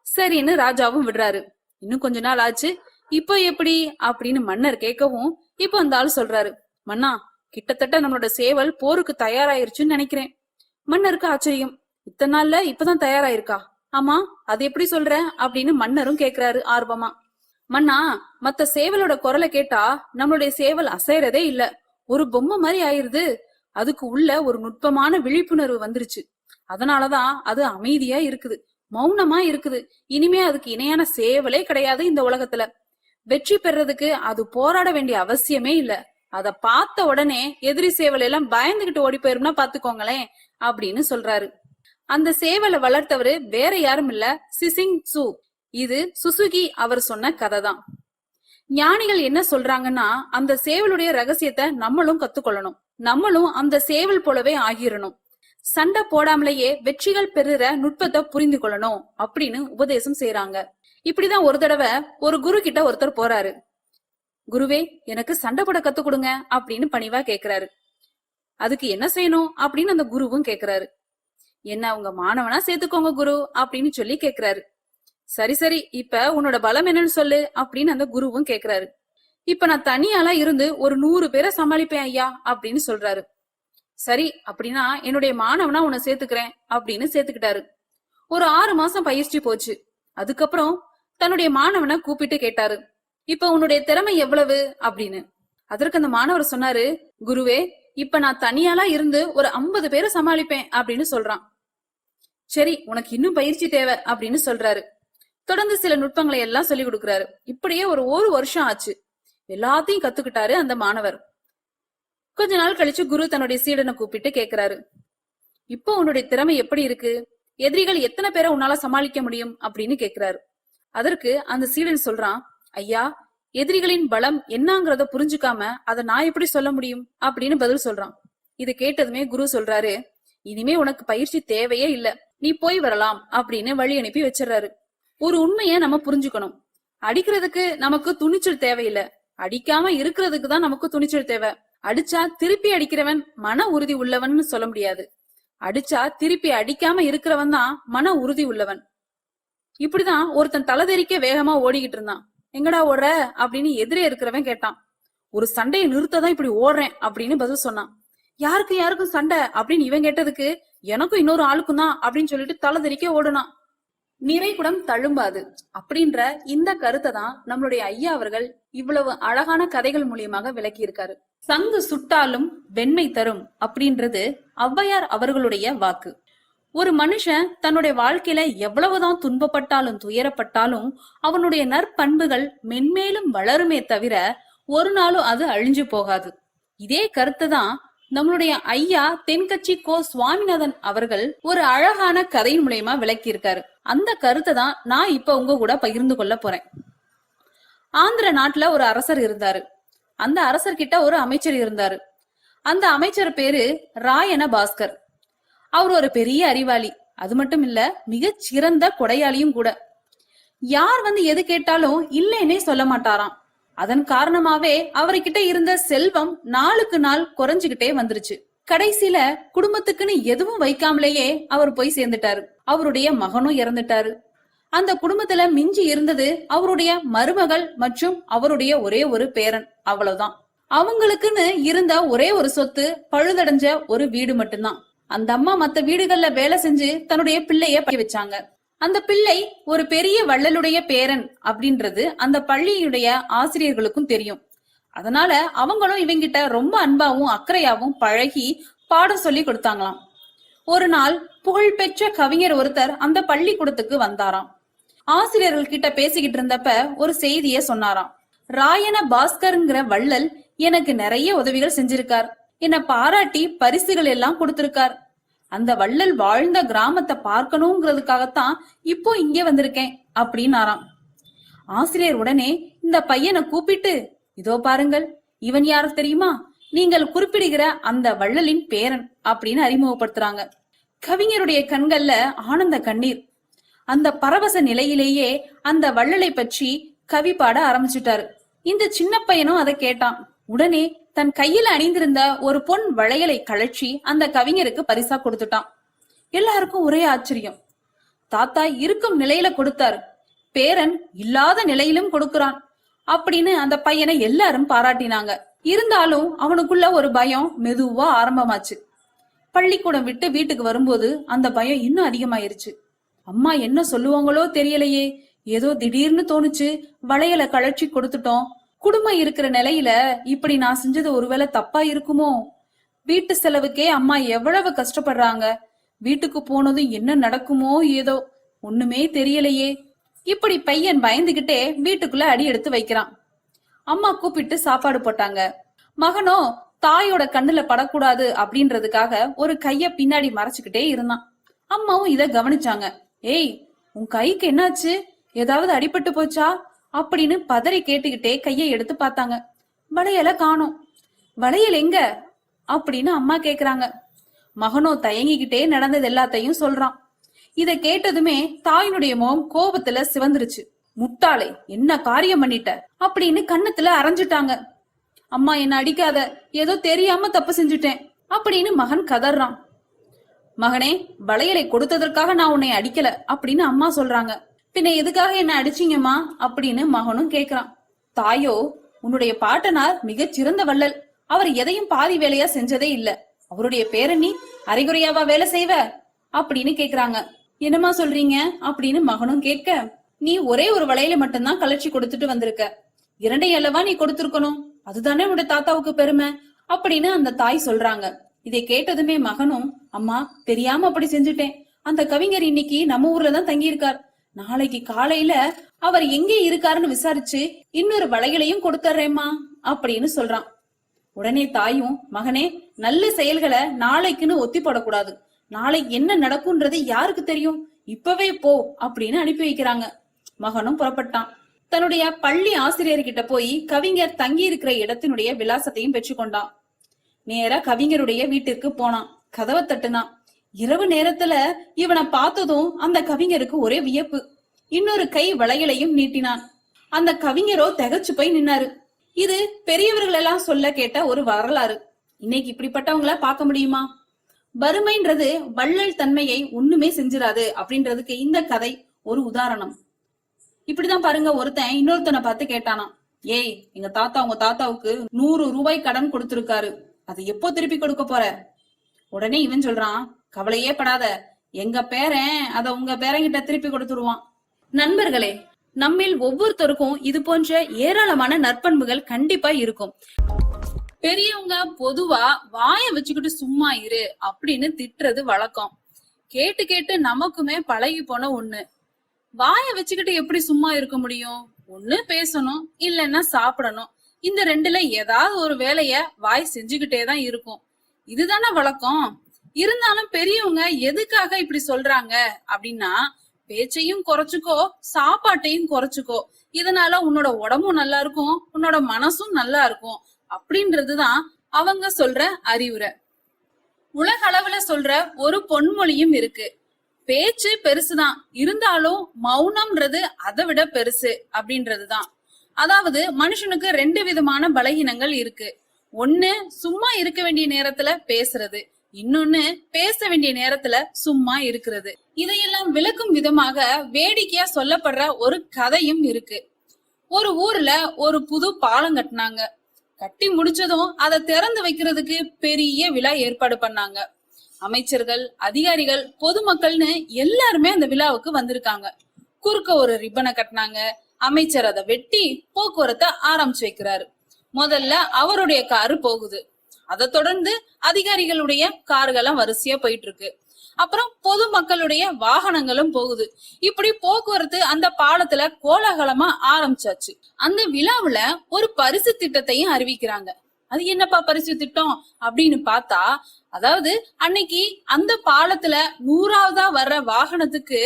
சரின்னு ராஜாவும் விடுறாரு. இன்னும் கொஞ்ச நாள் ஆச்சு. இப்போ எப்படி அப்படின்னு மன்னர் கேட்கவும் இப்போ அந்த ஆள் சொல்றாரு. மன்னா, கிட்டத்தட்ட நம்மளோட சேவல் போருக்கு தயாராயிருச்சுன்னு நினைக்கிறேன். மன்னருக்கு ஆச்சரியம். இத்தனை நாள்ல இப்பதான் தயாராயிருக்கா? ஆமா, அது எப்படி சொல்ற அப்படின்னு மன்னரும் கேக்குறாரு ஆர்வமா. மன்னா, மத்த சேவலோட குரலை கேட்டா நம்மளுடைய சேவல் அசைறதே இல்ல, ஒரு பொம்மை மாதிரி ஆயிருது. அதுக்கு உள்ள ஒரு நுட்பமான விழிப்புணர்வு வந்துருச்சு, அதனாலதான் அது அமைதியா இருக்குது, மௌனமா இருக்குது. இனிமே அதுக்கு இணையான சேவலே கிடையாது இந்த உலகத்துல. வெற்றி பெறதுக்கு அது போராட வேண்டிய அவசியமே இல்ல. அத பார்த்த உடனே எதிரி சேவல் எல்லாம் பயந்துகிட்டு ஓடி போயிரும்னா பாத்துக்கோங்களேன் அப்படின்னு சொல்றாரு. அந்த சேவலை வளர்த்தவரு வேற யாரும் இல்ல, சிசிங் சு. இது சுசுகி அவர் சொன்ன கதை தான். ஞானிகள் என்ன சொல்றாங்கன்னா, அந்த சேவலுடைய ரகசியத்தை நம்மளும் கத்துக்கொள்ளணும், நம்மளும் அந்த சேவல் போலவே ஆகிரணும், சண்டை போடாமலேயே வெற்றிகள் பெறுற நுட்பத்தை புரிந்து கொள்ளணும் அப்படின்னு உபதேசம் செய்யறாங்க. இப்படிதான் ஒரு தடவை ஒரு குரு கிட்ட ஒருத்தர் போறாரு. குருவே, எனக்கு சண்டை போட கத்து கொடுங்க அப்படின்னு பணிவா கேக்குறாரு. அதுக்கு என்ன செய்யணும் அப்படின்னு அந்த குருவும் கேக்குறாரு. என்ன உங்க மாணவனா சேர்த்துக்கோங்க குரு அப்படின்னு சொல்லி கேக்குறாரு. சரி சரி, இப்ப உன்னோட பலம் என்னன்னு சொல்லு அப்படின்னு அந்த குருவும் கேக்குறாரு. இப்ப நான் தனியாலா இருந்து ஒரு 100 பேரை சமாளிப்பேன் ஐயா அப்படின்னு சொல்றாரு. சரி, அப்படின்னா என்னுடைய மாணவனா உன்னை சேர்த்துக்கிறேன் அப்படின்னு சேர்த்துக்கிட்டாரு. ஒரு 6 மாசம் பயிற்சி போச்சு. அதுக்கப்புறம் தன்னுடைய மாணவனை கூப்பிட்டு கேட்டாரு, இப்ப உன்னுடைய திறமை எவ்வளவு அப்படின்னு. அதற்கு அந்த மாணவர் சொன்னாரு, குருவே, இப்ப நான் தனியாலா இருந்து ஒரு 50 பேரை சமாளிப்பேன் அப்படின்னு சொல்றான். சரி, உனக்கு இன்னும் பயிற்சி தேவை அப்படின்னு சொல்றாரு. தொடர்ந்து சில நுட்பங்களை எல்லாம் சொல்லி கொடுக்கிறாரு. இப்படியே ஒரு வருஷம் ஆச்சு. எல்லாத்தையும் கத்துக்கிட்டாரு அந்த மாணவர். கொஞ்ச நாள் கழிச்சு குரு தன்னுடைய சீடனை கூப்பிட்டு கேக்குறாரு, இப்போ உன்னுடைய திறமை எப்படி இருக்கு, எதிரிகள் எத்தனை பேரை உன்னால சமாளிக்க முடியும் அப்படின்னு கேக்குறாரு. அதற்கு அந்த சீடன் சொல்றான், ஐயா, எதிரிகளின் பலம் என்னங்கறத புரிஞ்சுக்காம அதை நான் எப்படி சொல்ல முடியும் அப்படின்னு பதில் சொல்றான். இதை கேட்டதுமே குரு சொல்றாரு, இனிமே உனக்கு பயிற்சி தேவையே இல்ல, நீ போய் வரலாம் அப்படின்னு வழி அனுப்பி வச்சிடறாரு. ஒரு உண்மைய நம்ம புரிஞ்சுக்கணும், அடிக்கிறதுக்கு நமக்கு துணிச்சல் தேவையில்லை, அடிக்காம இருக்கிறதுக்கு தான் நமக்கு துணிச்சல் தேவை. அடிச்சா திருப்பி அடிக்கிறவன் மன உறுதி உள்ளவன் சொல்ல முடியாது, அடிச்சா திருப்பி அடிக்காம இருக்கிறவன் தான் மன உறுதி உள்ளவன். இப்படிதான் ஒருத்தன் தலைதெறிக்க வேகமா ஓடிக்கிட்டு இருந்தான். எங்கடா ஓடுற அப்படின்னு எதிரே இருக்கிறவன் கேட்டான். ஒரு சண்டையை நிறுத்ததான் இப்படி ஓடுறேன் அப்படின்னு பதில் சொன்னான். யாருக்கும் சண்டை அப்படின்னு இவன் கேட்டதுக்கு, எனக்கும் இன்னொரு ஆளுக்கும் தான் அப்படின்னு சொல்லிட்டு தலைதெறிக்க ஓடுனான். நிறைகுடம் தழும்பாது அப்படின்ற இந்த கருத்தை தான் நம்மளுடைய ஐயா அவர்கள் இவ்வளவு அழகான கதைகள் மூலியமாக விளக்கி இருக்காரு. சங்கு சுட்டாலும் வெண்மை தரும் அப்படின்றது ஔவையார் அவர்களுடைய வாக்கு. ஒரு மனுஷன் தன்னுடைய வாழ்க்கையில எவ்வளவுதான் துன்பப்பட்டாலும் துயரப்பட்டாலும் அவனுடைய நற்பண்புகள் மென்மேலும் வளருமே தவிர ஒரு நாளும் அது அழிஞ்சு போகாது. இதே கருத்தை தான் நம்மளுடைய ஐயா தென்கட்சி கோ சுவாமிநாதன் அவர்கள் ஒரு அழகான கதையின் மூலமா விளக்கி இருக்காரு. அந்த கருத்தை தான் நான் இப்ப உங்க கூட பகிர்ந்து கொள்ள போறேன். ஆந்திர நாட்டுல ஒரு அரசர் இருந்தாரு. அந்த அரசர்கிட்ட ஒரு அமைச்சர் இருந்தாரு. அந்த அமைச்சர் பேரு ராயன பாஸ்கர். அவர் ஒரு பெரிய அறிவாளி, அது மட்டும் இல்ல மிகச் சிறந்த கொடையாளியும் கூட. யார் வந்து எது கேட்டாலும் இல்லைன்னே சொல்ல மாட்டாராம். அதன் காரணமாவே அவர்கிட்ட இருந்த செல்வம் நாளுக்கு நாள் குறைஞ்சுகிட்டே வந்துருச்சு. கடைசியில குடும்பத்துக்குன்னு எதுவும் வைக்காமலேயே அவர் போய் சேர்ந்துட்டாரு. அவருடைய மகனும் இறந்துட்டாரு. அந்த குடும்பத்துல மிஞ்சி இருந்தது அவருடைய மருமகள் மற்றும் அவருடைய ஒரே ஒரு பேரன், அவ்வளவுதான். அவங்களுக்குன்னு இருந்த ஒரே ஒரு சொத்து பழுதடைஞ்ச ஒரு வீடு மட்டும்தான். அந்த அம்மா மத்த வீடுகள்ல வேலை செஞ்சு தன்னுடைய பிள்ளைய படிக்க வச்சாங்க. அந்த பிள்ளை ஒரு பெரிய வள்ளலுடைய பேரன் அப்படின்றது அந்த பள்ளியுடைய ஆசிரியர்களுக்கும் தெரியும். அதனால அவங்களும் இவங்கிட்ட ரொம்ப அன்பாவும் அக்கறையாவும் பழகி பாடம் சொல்லி கொடுத்தாங்களாம். ஒரு நாள் புகழ்பெற்ற கவிஞர் ஒருத்தர் அந்த பள்ளிக்கூடத்துக்கு வந்தாராம். ஆசிரியர்கள் கிட்ட பேசிக்கிட்டு இருந்தப்ப ஒரு செய்திய சொன்னாராம். ராயன பாஸ்கர்ங்கிற வள்ளல் எனக்கு நிறைய உதவிகள் செஞ்சிருக்கார், என்னை பாராட்டி பரிசுகள் எல்லாம் கொடுத்திருக்கார். அந்த வள்ளல் வாழ்ந்த கிராமத்தை பார்க்கணுங்கிறதுக்காகத்தான் இப்போ இங்கே வந்திருக்கேன் அப்படின்னாராம். ஆசிரியர் உடனே இந்த பையனை கூப்பிட்டு, இதோ பாருங்கள், இவன் யாரு தெரியுமா, நீங்கள் குறிப்பிடுகிற அந்த வள்ளலின் பேரன் அப்படின்னு அறிமுகப்படுத்துறாங்க. கவிஞருடைய கண்கள்ல ஆனந்த கண்ணீர். அந்த பரவச நிலையிலேயே அந்த வள்ளலை பற்றி கவி பாட ஆரம்பிச்சுட்டாரு. இந்த சின்ன பையனும் அதை கேட்டான். உடனே தன் கையில அணிந்திருந்த ஒரு பொன் வளையலை கழற்றி அந்த கவிஞருக்கு பரிசா கொடுத்துட்டான். எல்லாருக்கும் ஒரே ஆச்சரியம். தாத்தா இருக்கும் நிலையில கொடுத்தாரு, பேரன் இல்லாத நிலையிலும் கொடுக்கிறான் அப்படின்னு அந்த பையனை எல்லாரும் பாராட்டினாங்க. இருந்தாலும் அவனுக்குள்ள ஒரு பயம் மெதுவா ஆரம்பமாச்சு. பள்ளிக்கூடம் விட்டு வீட்டுக்கு வரும்போது அந்த பயம் இன்னும் அதிகமாயிருச்சு. அம்மா என்ன சொல்லுவாங்களோ தெரியலையே, ஏதோ திடீர்னு தோணுச்சு, வளையலை கழற்றி கொடுத்துட்டோம். குடும்பம் இருக்கிற நிலையில இப்படி நான் செஞ்சது ஒருவேளை தப்பா இருக்குமோ? வீட்டு செலவுக்கே அம்மா எவ்வளவு கஷ்டப்படுறாங்க, வீட்டுக்கு போனதும் என்ன நடக்குமோ ஏதோ, ஒண்ணுமே தெரியலையே. இப்படி பையன் பயந்துகிட்டே வீட்டுக்குள்ள அடி எடுத்து வைக்கிறான். அம்மா கூப்பிட்டு சாப்பாடு போட்டாங்க. மகனோ தாயோட கண்ணுல படக்கூடாது அப்படின்றதுக்காக ஒரு கைய பின்னாடி மறைச்சுக்கிட்டே இருந்தான். அம்மாவும் இத கவனிச்சாங்க. ஏய், உன் கைக்கு என்னாச்சு, ஏதாவது அடிபட்டு போச்சா அப்படின்னு பதறி கேட்டுக்கிட்டே கையை எடுத்து பார்த்தாங்க. வளையல காணோம். வளையல் எங்க அப்படின்னு அம்மா கேக்குறாங்க. மகனோ தயங்கிக்கிட்டே நடந்தது எல்லாத்தையும் சொல்றான். இத கேட்டதுமே தாயினுடைய முகம் கோபத்துல சிவந்துருச்சு. முட்டாளே, என்ன காரியம் பண்ணிட்ட அப்படின்னு கண்ணத்துல அரைஞ்சிட்டாங்க. அம்மா என்ன அடிக்காத, ஏதோ தெரியாம தப்பு செஞ்சுட்டேன் அப்படின்னு மகன் கதறான். மகனே, வளையலை கொடுத்ததற்காக நான் உன்னை அடிக்கல அப்படின்னு அம்மா சொல்றாங்க. பின்ன எதுக்காக என்ன அடிச்சீங்கம்மா அப்படின்னு மகனும் கேக்குறான். தாயோ, உன்னுடைய பாட்டனார் மிகச் சிறந்த வள்ளல், அவர் எதையும் பாதி வேலையா செஞ்சதே இல்ல, அவருடைய பேரனி அரைகுறையாவா வேலை செய்வ அப்படின்னு கேக்குறாங்க. என்னமா சொல்றீங்க அப்படின்னு மகனும் கேட்க, நீ ஒரே ஒரு வளையலை மட்டும்தான் கலர்ச்சி கொடுத்துட்டு வந்திருக்க, இரண்டை அல்லவா நீ கொடுத்திருக்கணும், அதுதானே உன்னோட தாத்தாவுக்கு பெருமை அப்படின்னு அந்த தாய் சொல்றாங்க. இதை கேட்டதுமே மகனும், அம்மா தெரியாம அப்படி செஞ்சுட்டேன், அந்த கவிஞர் இன்னைக்கு நம்ம ஊர்ல தான் தங்கி இருக்கார், நாளைக்கு காலையில அவர் எங்கே இருக்காருன்னு விசாரிச்சு இன்னொரு வளையலையும் கொடுத்துறேம்மா அப்படின்னு சொல்றான். உடனே தாயும், மகனே, நல்ல செயல்களை நாளைக்குன்னு ஒத்தி போடக்கூடாது, நாளைக்கு என்ன நடக்கும்ன்றது யாருக்கு தெரியும், இப்பவே போ அப்படின்னு அனுப்பி வைக்கிறாங்க. மகனும் புறப்பட்டான். தன்னுடைய பள்ளி ஆசிரியர்கிட்ட போய் கவிஞர் தங்கி இருக்கிற இடத்தினுடைய விலாசத்தையும் பெற்றுக்கொண்டான். நேரா கவிஞருடைய வீட்டிற்கு போனான். கதவை தட்டுனான். இரவு நேரத்துல இவனை பார்த்ததும் அந்த கவிஞருக்கு ஒரே வியப்பு. இன்னொரு கை வளையலையும் நீட்டினான். அந்த கவிஞரோ திகைச்சு போய் நின்னாரு. இது பெரியவர்கள் எல்லாம் சொல்ல கேட்ட ஒரு வரலாறு. இன்னைக்கு இப்படிப்பட்டவங்கள பார்க்க முடியுமா? வறுமைன்றது வள்ளல் தன்மையை ஒண்ணுமே செஞ்சிடாது அப்படின்றதுக்கு இந்த கதை ஒரு உதாரணம். இப்படிதான் பாருங்க, ஒருத்தன் இன்னொருத்தனை பார்த்து கேட்டானா, ஏய், எங்க தாத்தா உங்க தாத்தாவுக்கு 100 ரூபாய் கடன் கொடுத்திருக்காரு, அதை எப்போ திருப்பி கொடுக்க போற? உடனே இவன் சொல்றான், கவலையே படாத, எங்க பேரன் அத உங்க பேரங்கிட்ட திருப்பி கொடுத்துருவான். நண்பர்களே, நம்மில் ஒவ்வொருத்தருக்கும் இது போன்ற ஏராளமான நற்பண்புகள் கண்டிப்பா இருக்கும். பெரியவங்க பொதுவா வாய வச்சுக்கிட்டு சும்மா இரு அப்படின்னு திட்டுறது வழக்கம். கேட்டு கேட்டு நமக்குமே பழகி போன ஒண்ணு. வாய வச்சுக்கிட்டு எப்படி சும்மா இருக்க முடியும்? ஒண்ணு பேசணும், இல்லைன்னா சாப்பிடணும். இந்த ரெண்டுல ஏதாவது ஒரு வேலைய வாய் செஞ்சுக்கிட்டே தான் இருக்கும். இதுதானே வழக்கம். இருந்தாலும் பெரியவங்க எதுக்காக இப்படி சொல்றாங்க அப்படின்னா, பேச்சையும் குறைச்சுக்கோ, சாப்பாட்டையும் குறைச்சுக்கோ, இதனால உன்னோட உடம்பும் நல்லா இருக்கும், உன்னோட மனசும் நல்லா இருக்கும் அப்படின்றதுதான் அவங்க சொல்ற அறிவுரை. உலக அளவுல சொல்ற ஒரு பொன்மொழியும் இருக்கு. பேச்சு பெருசுதான், இருந்தாலும் மௌனம்ன்றது அதை விட பெருசு அப்படின்றதுதான். அதாவது மனுஷனுக்கு 2 விதமான பலகீனங்கள் இருக்கு. ஒண்ணு சும்மா இருக்க வேண்டிய நேரத்துல பேசுறது, இன்னொன்னு பேச வேண்டிய நேரத்துல சும்மா இருக்கிறது. இதையெல்லாம் விளக்கும் விதமாக வேடிக்கையா சொல்லப்படுற ஒரு கதையும் இருக்கு. ஒரு ஊர்ல ஒரு புது பாலம் கட்டினாங்க. கட்டி முடிச்சதும் அதை திறந்து வைக்கிறதுக்கு பெரிய விழா ஏற்பாடு பண்ணாங்க. அமைச்சர்கள், அதிகாரிகள், பொதுமக்கள்னு எல்லாருமே அந்த விழாவுக்கு வந்திருக்காங்க. குறுக்க ஒரு ரிப்பனை கட்டினாங்க. அமைச்சர் அதை வெட்டி போக்குவரத்தை ஆரம்பிச்சு வைக்கிறாரு. முதல்ல அவருடைய காரு போகுது. அதை தொடர்ந்து அதிகாரிகளுடைய கார்களெல்லாம் வரிசையா போயிட்டு இருக்கு. அப்புறம் பொதுமக்களுடைய வாகனங்களும் போகுது. இப்படி போக்குவரத்து அந்த பாலத்துல கோலாகலமா ஆரம்பிச்சாச்சு. அந்த விழாவுல ஒரு பரிசு திட்டத்தையும் அறிவிக்கிறாங்க. அது என்னப்பா பரிசு திட்டம் அப்படின்னு பார்த்தா, அதாவது அன்னைக்கு அந்த பாலத்துல 100ஆவதா வர்ற வாகனத்துக்கு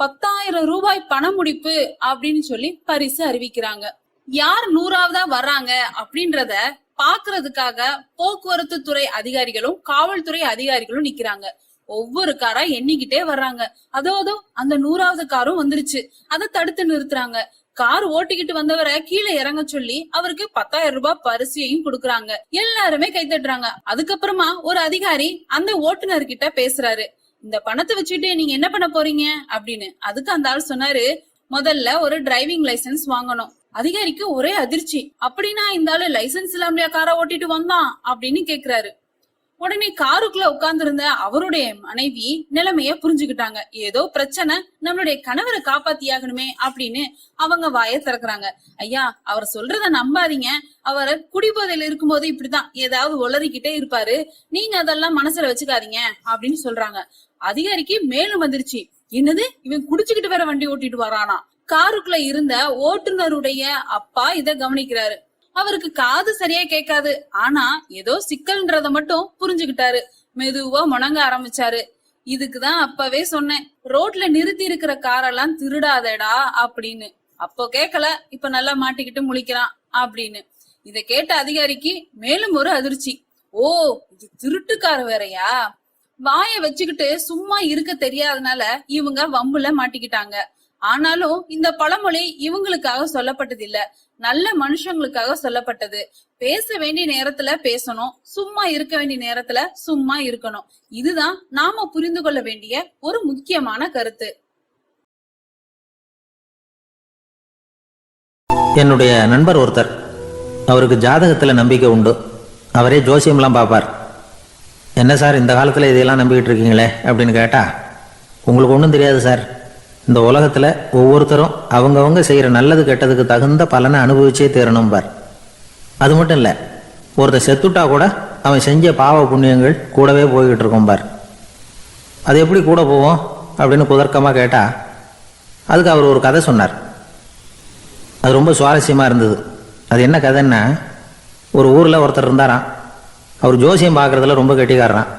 10,000 ரூபாய் பண முடிப்பு அப்படின்னு சொல்லி பரிசு அறிவிக்கிறாங்க. யார் 100ஆவதா வர்றாங்க அப்படின்றத பாக்குறதுக்காக போக்குவரத்து துறை அதிகாரிகளும் காவல்துறை அதிகாரிகளும் நிக்கிறாங்க. ஒவ்வொரு காரா எண்ணிக்கிட்டே வர்றாங்க. அதோ அந்த 100ஆவது காரும் வந்துருச்சு. அதை தடுத்து நிறுத்துறாங்க. கார் ஓட்டிக்கிட்டு வந்தவரை கீழே இறங்க சொல்லி அவருக்கு 10,000 ரூபாய் பரிசையும் கொடுக்கறாங்க. எல்லாருமே கைத்தட்டுறாங்க. அதுக்கப்புறமா ஒரு அதிகாரி அந்த ஓட்டுநர்கிட்ட பேசுறாரு. இந்த பணத்தை வச்சுட்டு நீங்க என்ன பண்ண போறீங்க அப்படின்னு. அதுக்கு அந்த ஆள் சொன்னாரு, முதல்ல ஒரு டிரைவிங் லைசன்ஸ் வாங்கணும். அதிகாரிக்கு ஒரே அதிர்ச்சி. அப்படின்னா இந்த ஆளு லைசன்ஸ் இல்லாமலையா காரை ஓட்டிட்டு வந்தான் அப்படின்னு கேக்குறாரு. உடனே காருக்குள்ள உட்கார்ந்து இருந்த அவருடைய மனைவி நிலைமைய புரிஞ்சுக்கிட்டாங்க. ஏதோ பிரச்சனை, நம்மளுடைய கணவரை காப்பாத்தியாகணுமே அப்படின்னு அவங்க வாயை திறக்கிறாங்க. ஐயா, அவர் சொல்றத நம்பாதீங்க. அவர் குடிபோதையில இருக்கும்போது இப்படிதான் ஏதாவது உளறிக்கிட்டே இருப்பாரு. நீங்க அதெல்லாம் மனசுல வச்சுக்காதீங்க அப்படின்னு சொல்றாங்க. அதிகாரிக்கு மேலும் வந்துருச்சு. என்னது, இவன் குடிச்சுக்கிட்டு வேற வண்டி ஓட்டிட்டு வரானா? காருக்குள்ள இருந்த ஓட்டுநருடைய அப்பா இத கவனிக்கிறாரு. அவருக்கு காது சரியா கேட்காது. ஆனா ஏதோ சிக்கல்ன்றத மட்டும் புரிஞ்சுக்கிட்டாரு. மெதுவா முணங்க ஆரம்பிச்சாரு. இதுக்குதான் அப்பவே சொன்னேன், ரோட்ல நிறுத்தி இருக்கிற காரெல்லாம் திருடாதேடா அப்படின்னு. அப்போ கேட்கல, இப்ப நல்லா மாட்டிக்கிட்டு முழிக்கிறான் அப்படின்னு. இத கேட்ட அதிகாரிக்கு மேலும் ஒரு அதிர்ச்சி. ஓ, இது திருட்டுக்கார வேறையா? வாய வச்சுக்கிட்டு சும்மா இருக்க தெரியாதனால இவங்க வம்புல மாட்டிக்கிட்டாங்க. ஆனாலும் இந்த பழமொழி இவங்களுக்காக சொல்லப்பட்டது இல்ல, நல்ல மனுஷங்களுக்காக சொல்லப்பட்டது. பேச வேண்டிய நேரத்துல பேசணும், சும்மா இருக்க வேண்டிய நேரத்துல சும்மா இருக்கணும். இதுதான் நாம புரிந்து கொள்ள வேண்டிய ஒரு முக்கியமான கருத்து. என்னுடைய நண்பர் ஒருத்தர், அவருக்கு ஜாதகத்துல நம்பிக்கை உண்டு. அவரே ஜோசியம்லாம் பார்ப்பார். என்ன சார் இந்த காலத்துல இதையெல்லாம் நம்பிக்கிட்டு இருக்கீங்களே அப்படின்னு கேட்டா, உங்களுக்கு ஒன்றும் தெரியாது சார். இந்த உலகத்துல ஒவ்வொருத்தரும் அவங்கவங்க செய்யற நல்லது கெட்டதுக்கு தகுந்த பலனை அனுபவிச்சே தீரணும் பார். அது மட்டும் இல்ல, ஒருத்தர் செத்துட்டா கூட அவன் செஞ்ச பாவ புண்ணியங்கள் கூடவே போய்கிட்டு இருக்கும் பார். அது எப்படி கூட போவோம் அப்படின்னு குதர்க்கமா கேட்டா, அதுக்கு அவர் ஒரு கதை சொன்னார். அது ரொம்ப சுவாரஸ்யமா இருந்தது. அது என்ன கதைன்னா, ஒரு ஊர்ல ஒருத்தர் இருந்தாராம். அவர் ஜோசியம் பார்க்கறதுல ரொம்ப கெட்டிக்காரரான்.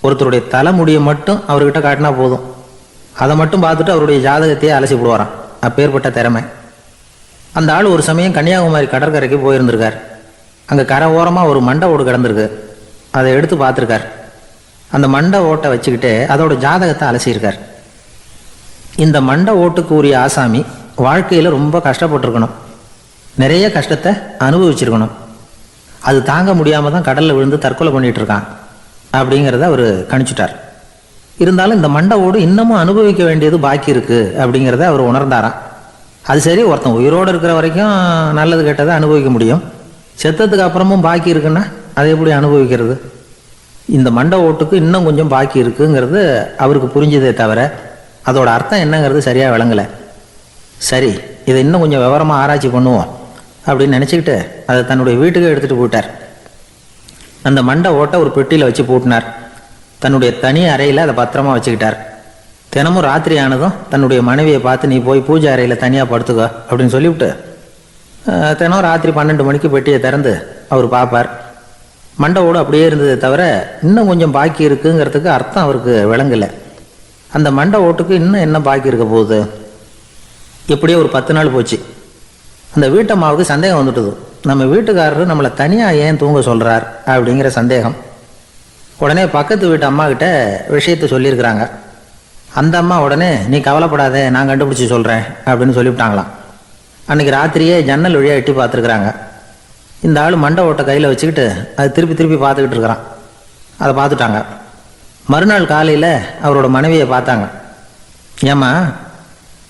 ஒருத்தருடைய தலைமுடியை மட்டும் அவர்கிட்ட காட்டினா போதும், அதை மட்டும் பார்த்துட்டு அவருடைய ஜாதகத்தையே அலசி போடுவாராம். அப்பேற்பட்ட திறமை. அந்த ஆள் ஒரு சமயம் கன்னியாகுமரி கடற்கரைக்கு போயிருந்திருக்கார். அங்கே கரை ஓரமாக ஒரு மண்டை ஓடு கிடந்திருக்கு. அதை எடுத்து பார்த்துருக்கார். அந்த மண்டை ஓட்டை வச்சுக்கிட்டு அதோட ஜாதகத்தை அலசியிருக்கார். இந்த மண்டை ஓட்டுக்கு உரிய ஆசாமி வாழ்க்கையில் ரொம்ப கஷ்டப்பட்டிருக்கணும், நிறைய கஷ்டத்தை அனுபவிச்சிருக்கணும். அது தாங்க முடியாமல் தான் கடலில் விழுந்து தற்கொலை பண்ணிட்டு இருக்கான் அப்படிங்கிறத அவர் கணிச்சுட்டார். இருந்தாலும் இந்த மண்டை ஓடு இன்னமும் அனுபவிக்க வேண்டியது பாக்கி இருக்கு அப்படிங்கிறத அவர் உணர்ந்தாராம். அது சரி, ஒருத்தன் உயிரோடு இருக்கிற வரைக்கும் நல்லது கெட்டதை அனுபவிக்க முடியும். செத்ததுக்கு அப்புறமும் பாக்கி இருக்குன்னா அதை எப்படி அனுபவிக்கிறது? இந்த மண்டை ஓட்டுக்கு இன்னும் கொஞ்சம் பாக்கி இருக்குங்கிறது அவருக்கு புரிஞ்சதே தவிர அதோட அர்த்தம் என்னங்கிறது சரியா விளங்கலை. சரி, இதை இன்னும் கொஞ்சம் விவரமா ஆராய்ச்சி பண்ணுவோம் அப்படின்னு நினைச்சுக்கிட்டு அதை தன்னுடைய வீட்டுக்கு எடுத்துட்டு போயிட்டார். அந்த மண்டை ஓட்டை ஒரு பெட்டியில வச்சு பூட்டினார். தன்னுடைய தனி அறையில் அதை பத்திரமா வச்சுக்கிட்டார். தினமும் ராத்திரி ஆனதும் தன்னுடைய மனைவியை பார்த்து, நீ போய் பூஜை அறையில் தனியாக படுத்துக்கோ அப்படின்னு சொல்லிவிட்டு தினம் ராத்திரி 12 மணிக்கு பெட்டியை திறந்து அவர் பார்ப்பார். மண்டை ஓடு அப்படியே இருந்ததை தவிர இன்னும் கொஞ்சம் பாக்கி இருக்குங்கிறதுக்கு அர்த்தம் அவருக்கு விளங்கலை. அந்த மண்டை ஓட்டுக்கு இன்னும் என்ன பாக்கி இருக்க போகுது? இப்படியே ஒரு 10 நாள் போச்சு. அந்த வீட்டம்மாவுக்கு சந்தேகம் வந்துட்டுது. நம்ம வீட்டுக்காரரு நம்மளை தனியாக ஏன் தூங்க சொல்கிறார் அப்படிங்கிற சந்தேகம். உடனே பக்கத்து வீட்டு அம்மா கிட்ட விஷயத்த சொல்லியிருக்கிறாங்க. அந்த அம்மா உடனே, நீ கவலைப்படாத, நான் கண்டுபிடிச்சி சொல்கிறேன் அப்படின்னு சொல்லிவிட்டாங்களாம். அன்றைக்கி ராத்திரியே ஜன்னல் வழியாக எட்டி பார்த்துருக்குறாங்க. இந்த ஆள் மண்டை ஓட்டை கையில் வச்சுக்கிட்டு அது திருப்பி திருப்பி பார்த்துக்கிட்டு இருக்கிறான். அதை பார்த்துட்டாங்க. மறுநாள் காலையில் அவரோட மனைவியை பார்த்தாங்க. ஏம்மா,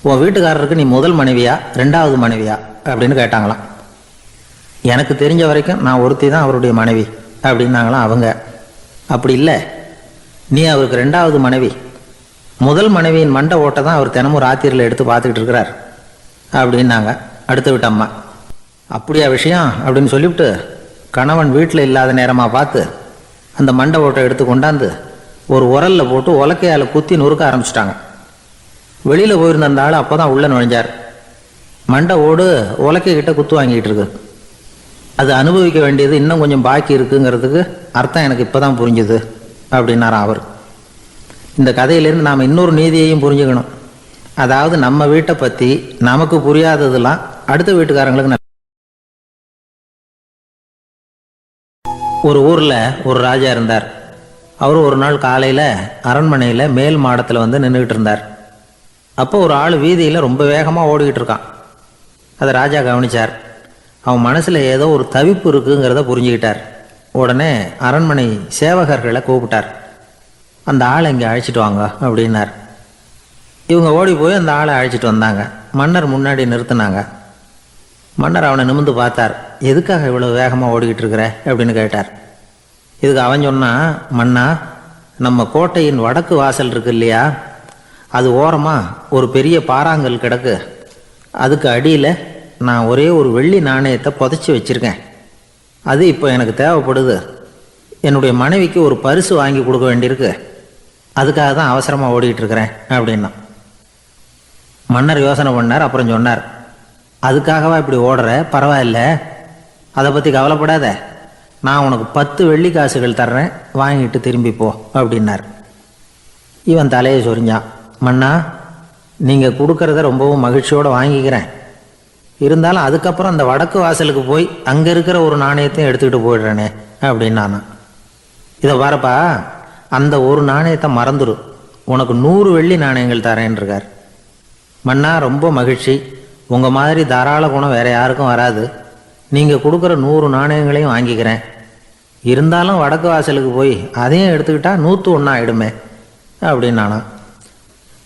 உன் வீட்டுக்காரருக்கு நீ முதல் மனைவியா 2வது மனைவியா அப்படின்னு கேட்டாங்களாம். எனக்கு தெரிஞ்ச வரைக்கும் நான் ஒருத்தி தான் அவருடைய மனைவி அப்படின்னாங்களாம் அவங்க. அப்படி இல்லை, நீ அவருக்கு 2வது மனைவி. முதல் மனைவியின் மண்டை ஓட்டை தான் அவர் தினமும் ராத்திரியில் எடுத்து பார்த்துக்கிட்டு இருக்கிறார் அப்படின்னாங்க அடுத்த வீட்டு அம்மா. அப்படியா விஷயம் அப்படின்னு சொல்லிவிட்டு கணவன் வீட்டில் இல்லாத நேரமாக பார்த்து அந்த மண்டை ஓட்டை எடுத்து கொண்டாந்து ஒரு உரலில் போட்டு உலக்கையால் குத்தி நொறுக்க ஆரம்பிச்சிட்டாங்க. வெளியில் போயிருந்த அந்த ஆள் அப்போ தான் உள்ளே நுழைஞ்சார். மண்டை ஓடு உலக்கைக்கிட்ட குத்து வாங்கிட்டு இருக்கு. அது அனுபவிக்க வேண்டியது இன்னும் கொஞ்சம் பாக்கி இருக்குங்கிறதுக்கு அர்த்தம் எனக்கு இப்போ தான் புரிஞ்சுது அப்படின்னாராம் அவர். இந்த கதையிலேருந்து நாம் இன்னொரு நீதியையும் புரிஞ்சுக்கணும். அதாவது நம்ம வீட்டை பற்றி நமக்கு புரியாததெல்லாம் அடுத்த வீட்டுக்காரங்களுக்கு ஒரு ஊரில் ஒரு ராஜா இருந்தார். அவர் ஒரு நாள் காலையில் அரண்மனையில் மேல் மாடத்தில் வந்து நின்றுக்கிட்டு இருந்தார். அப்போ ஒரு ஆள் வீதியில் ரொம்ப வேகமாக ஓடிக்கிட்டு இருக்கான். அதை ராஜா கவனித்தார். அவன் மனசில் ஏதோ ஒரு தவிப்பு இருக்குங்கிறத புரிஞ்சுக்கிட்டார். உடனே அரண்மனை சேவகர்களை கூப்பிட்டார். அந்த ஆளை இங்கே அழைச்சிட்டு வாங்க அப்படின்னார். இவங்க ஓடி போய் அந்த ஆளை அழைச்சிட்டு வந்தாங்க. மன்னர் முன்னாடி நிறுத்தினாங்க. மன்னர் அவனை நிமிர்ந்து பார்த்தார். எதுக்காக இவ்வளோ வேகமாக ஓடிக்கிட்டு இருக்கிற அப்படின்னு கேட்டார். இதுக்கு அவன் சொன்னான், மன்னா, நம்ம கோட்டையின் வடக்கு வாசல் இருக்கு இல்லையா, அது ஓரமாக ஒரு பெரிய பாறாங்கல் கிடக்கு. அதுக்கு அடியில் நான் ஒரே ஒரு வெள்ளி நாணயத்தை புதைச்சி வச்சுருக்கேன். அது இப்போ எனக்கு தேவைப்படுது. என்னுடைய மனைவிக்கு ஒரு பரிசு வாங்கி கொடுக்க வேண்டியிருக்கு. அதுக்காக தான் அவசரமாக ஓடிக்கிட்டு இருக்கிறேன் அப்படின்னா. மன்னர் யோசனை பண்ணார். அப்புறம் சொன்னார், அதுக்காகவா இப்படி ஓடுற? பரவாயில்ல, அதை பற்றி கவலைப்படாத. நான் உனக்கு 10 வெள்ளி காசுகள் தர்றேன், வாங்கிட்டு திரும்பி போ அப்படின்னார். இவன் தலையை சொரிஞ்சான். மன்னா, நீங்கள் கொடுக்கறத ரொம்பவும் மகிழ்ச்சியோடு வாங்கிக்கிறேன். இருந்தாலும் அதுக்கப்புறம் அந்த வடக்கு வாசலுக்கு போய் அங்கே இருக்கிற ஒரு நாணயத்தையும் எடுத்துக்கிட்டு போயிடுறேனே அப்படின்னானா. இதை வரப்பா, அந்த ஒரு நாணயத்தை மறந்துடு, உனக்கு 100 வெள்ளி நாணயங்கள் தரேன் இருக்கார். மன்னா, ரொம்ப மகிழ்ச்சி. உங்கள் மாதிரி தாராள குணம் வேறு யாருக்கும் வராது. நீங்கள் கொடுக்குற 100 நாணயங்களையும் வாங்கிக்கிறேன். இருந்தாலும் வடக்கு வாசலுக்கு போய் அதையும் எடுத்துக்கிட்டா 101 ஆகிடுமே அப்படின்னானா.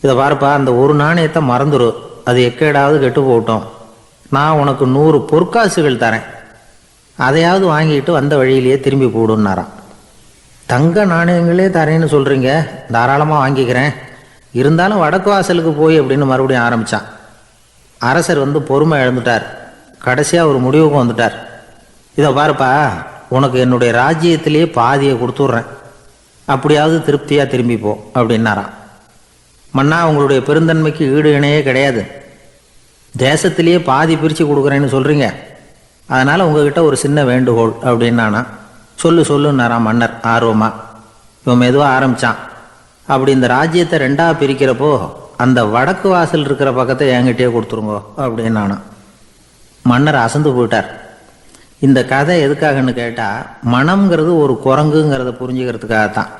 இதை பார்ப்பா, அந்த ஒரு நாணயத்தை மறந்துடு, அது எக்கேடாவது கெட்டு போகட்டும். நான் உனக்கு 100 பொற்காசுகள் தரேன், அதையாவது வாங்கிட்டு வந்த வழியிலேயே திரும்பி போடுன்னாராம். தங்க நாணயங்களே தரேன்னு சொல்கிறீங்க, தாராளமாக வாங்கிக்கிறேன். இருந்தாலும் வடக்கு வாசலுக்கு போய் அப்படின்னு மறுபடியும் ஆரம்பித்தான். அரசர் வந்து பொறுமை இழந்துட்டார். கடைசியாக ஒரு முடிவுக்கு வந்துட்டார். இதை பாருப்பா, உனக்கு என்னுடைய ராஜ்யத்திலேயே பாதியை கொடுத்துட்றேன், அப்படியாவது திருப்தியாக திரும்பி போ அப்படின்னாராம். மன்னா, உங்களுடைய பெருந்தன்மைக்கு ஈடு இணையே கிடையாது. தேசத்திலேயே பாதி பிரித்து கொடுக்குறேன்னு சொல்கிறீங்க. அதனால் உங்ககிட்ட ஒரு சின்ன வேண்டுகோள் அப்படின்னானா. சொல்லுன்னாராம் மன்னர் ஆர்வமாக. இவன் மெதுவாக ஆரம்பித்தான். அப்படி இந்த ராஜ்யத்தை 2ஆக பிரிக்கிறப்போ அந்த வடக்கு வாசல் இருக்கிற பக்கத்தை என்கிட்டயே கொடுத்துருங்கோ அப்படின்னானா. மன்னர் அசந்து போயிட்டார். இந்த கதை எதுக்காகன்னு கேட்டால், மனம்ங்கிறது ஒரு குரங்குங்கிறத புரிஞ்சுக்கிறதுக்காகத்தான்.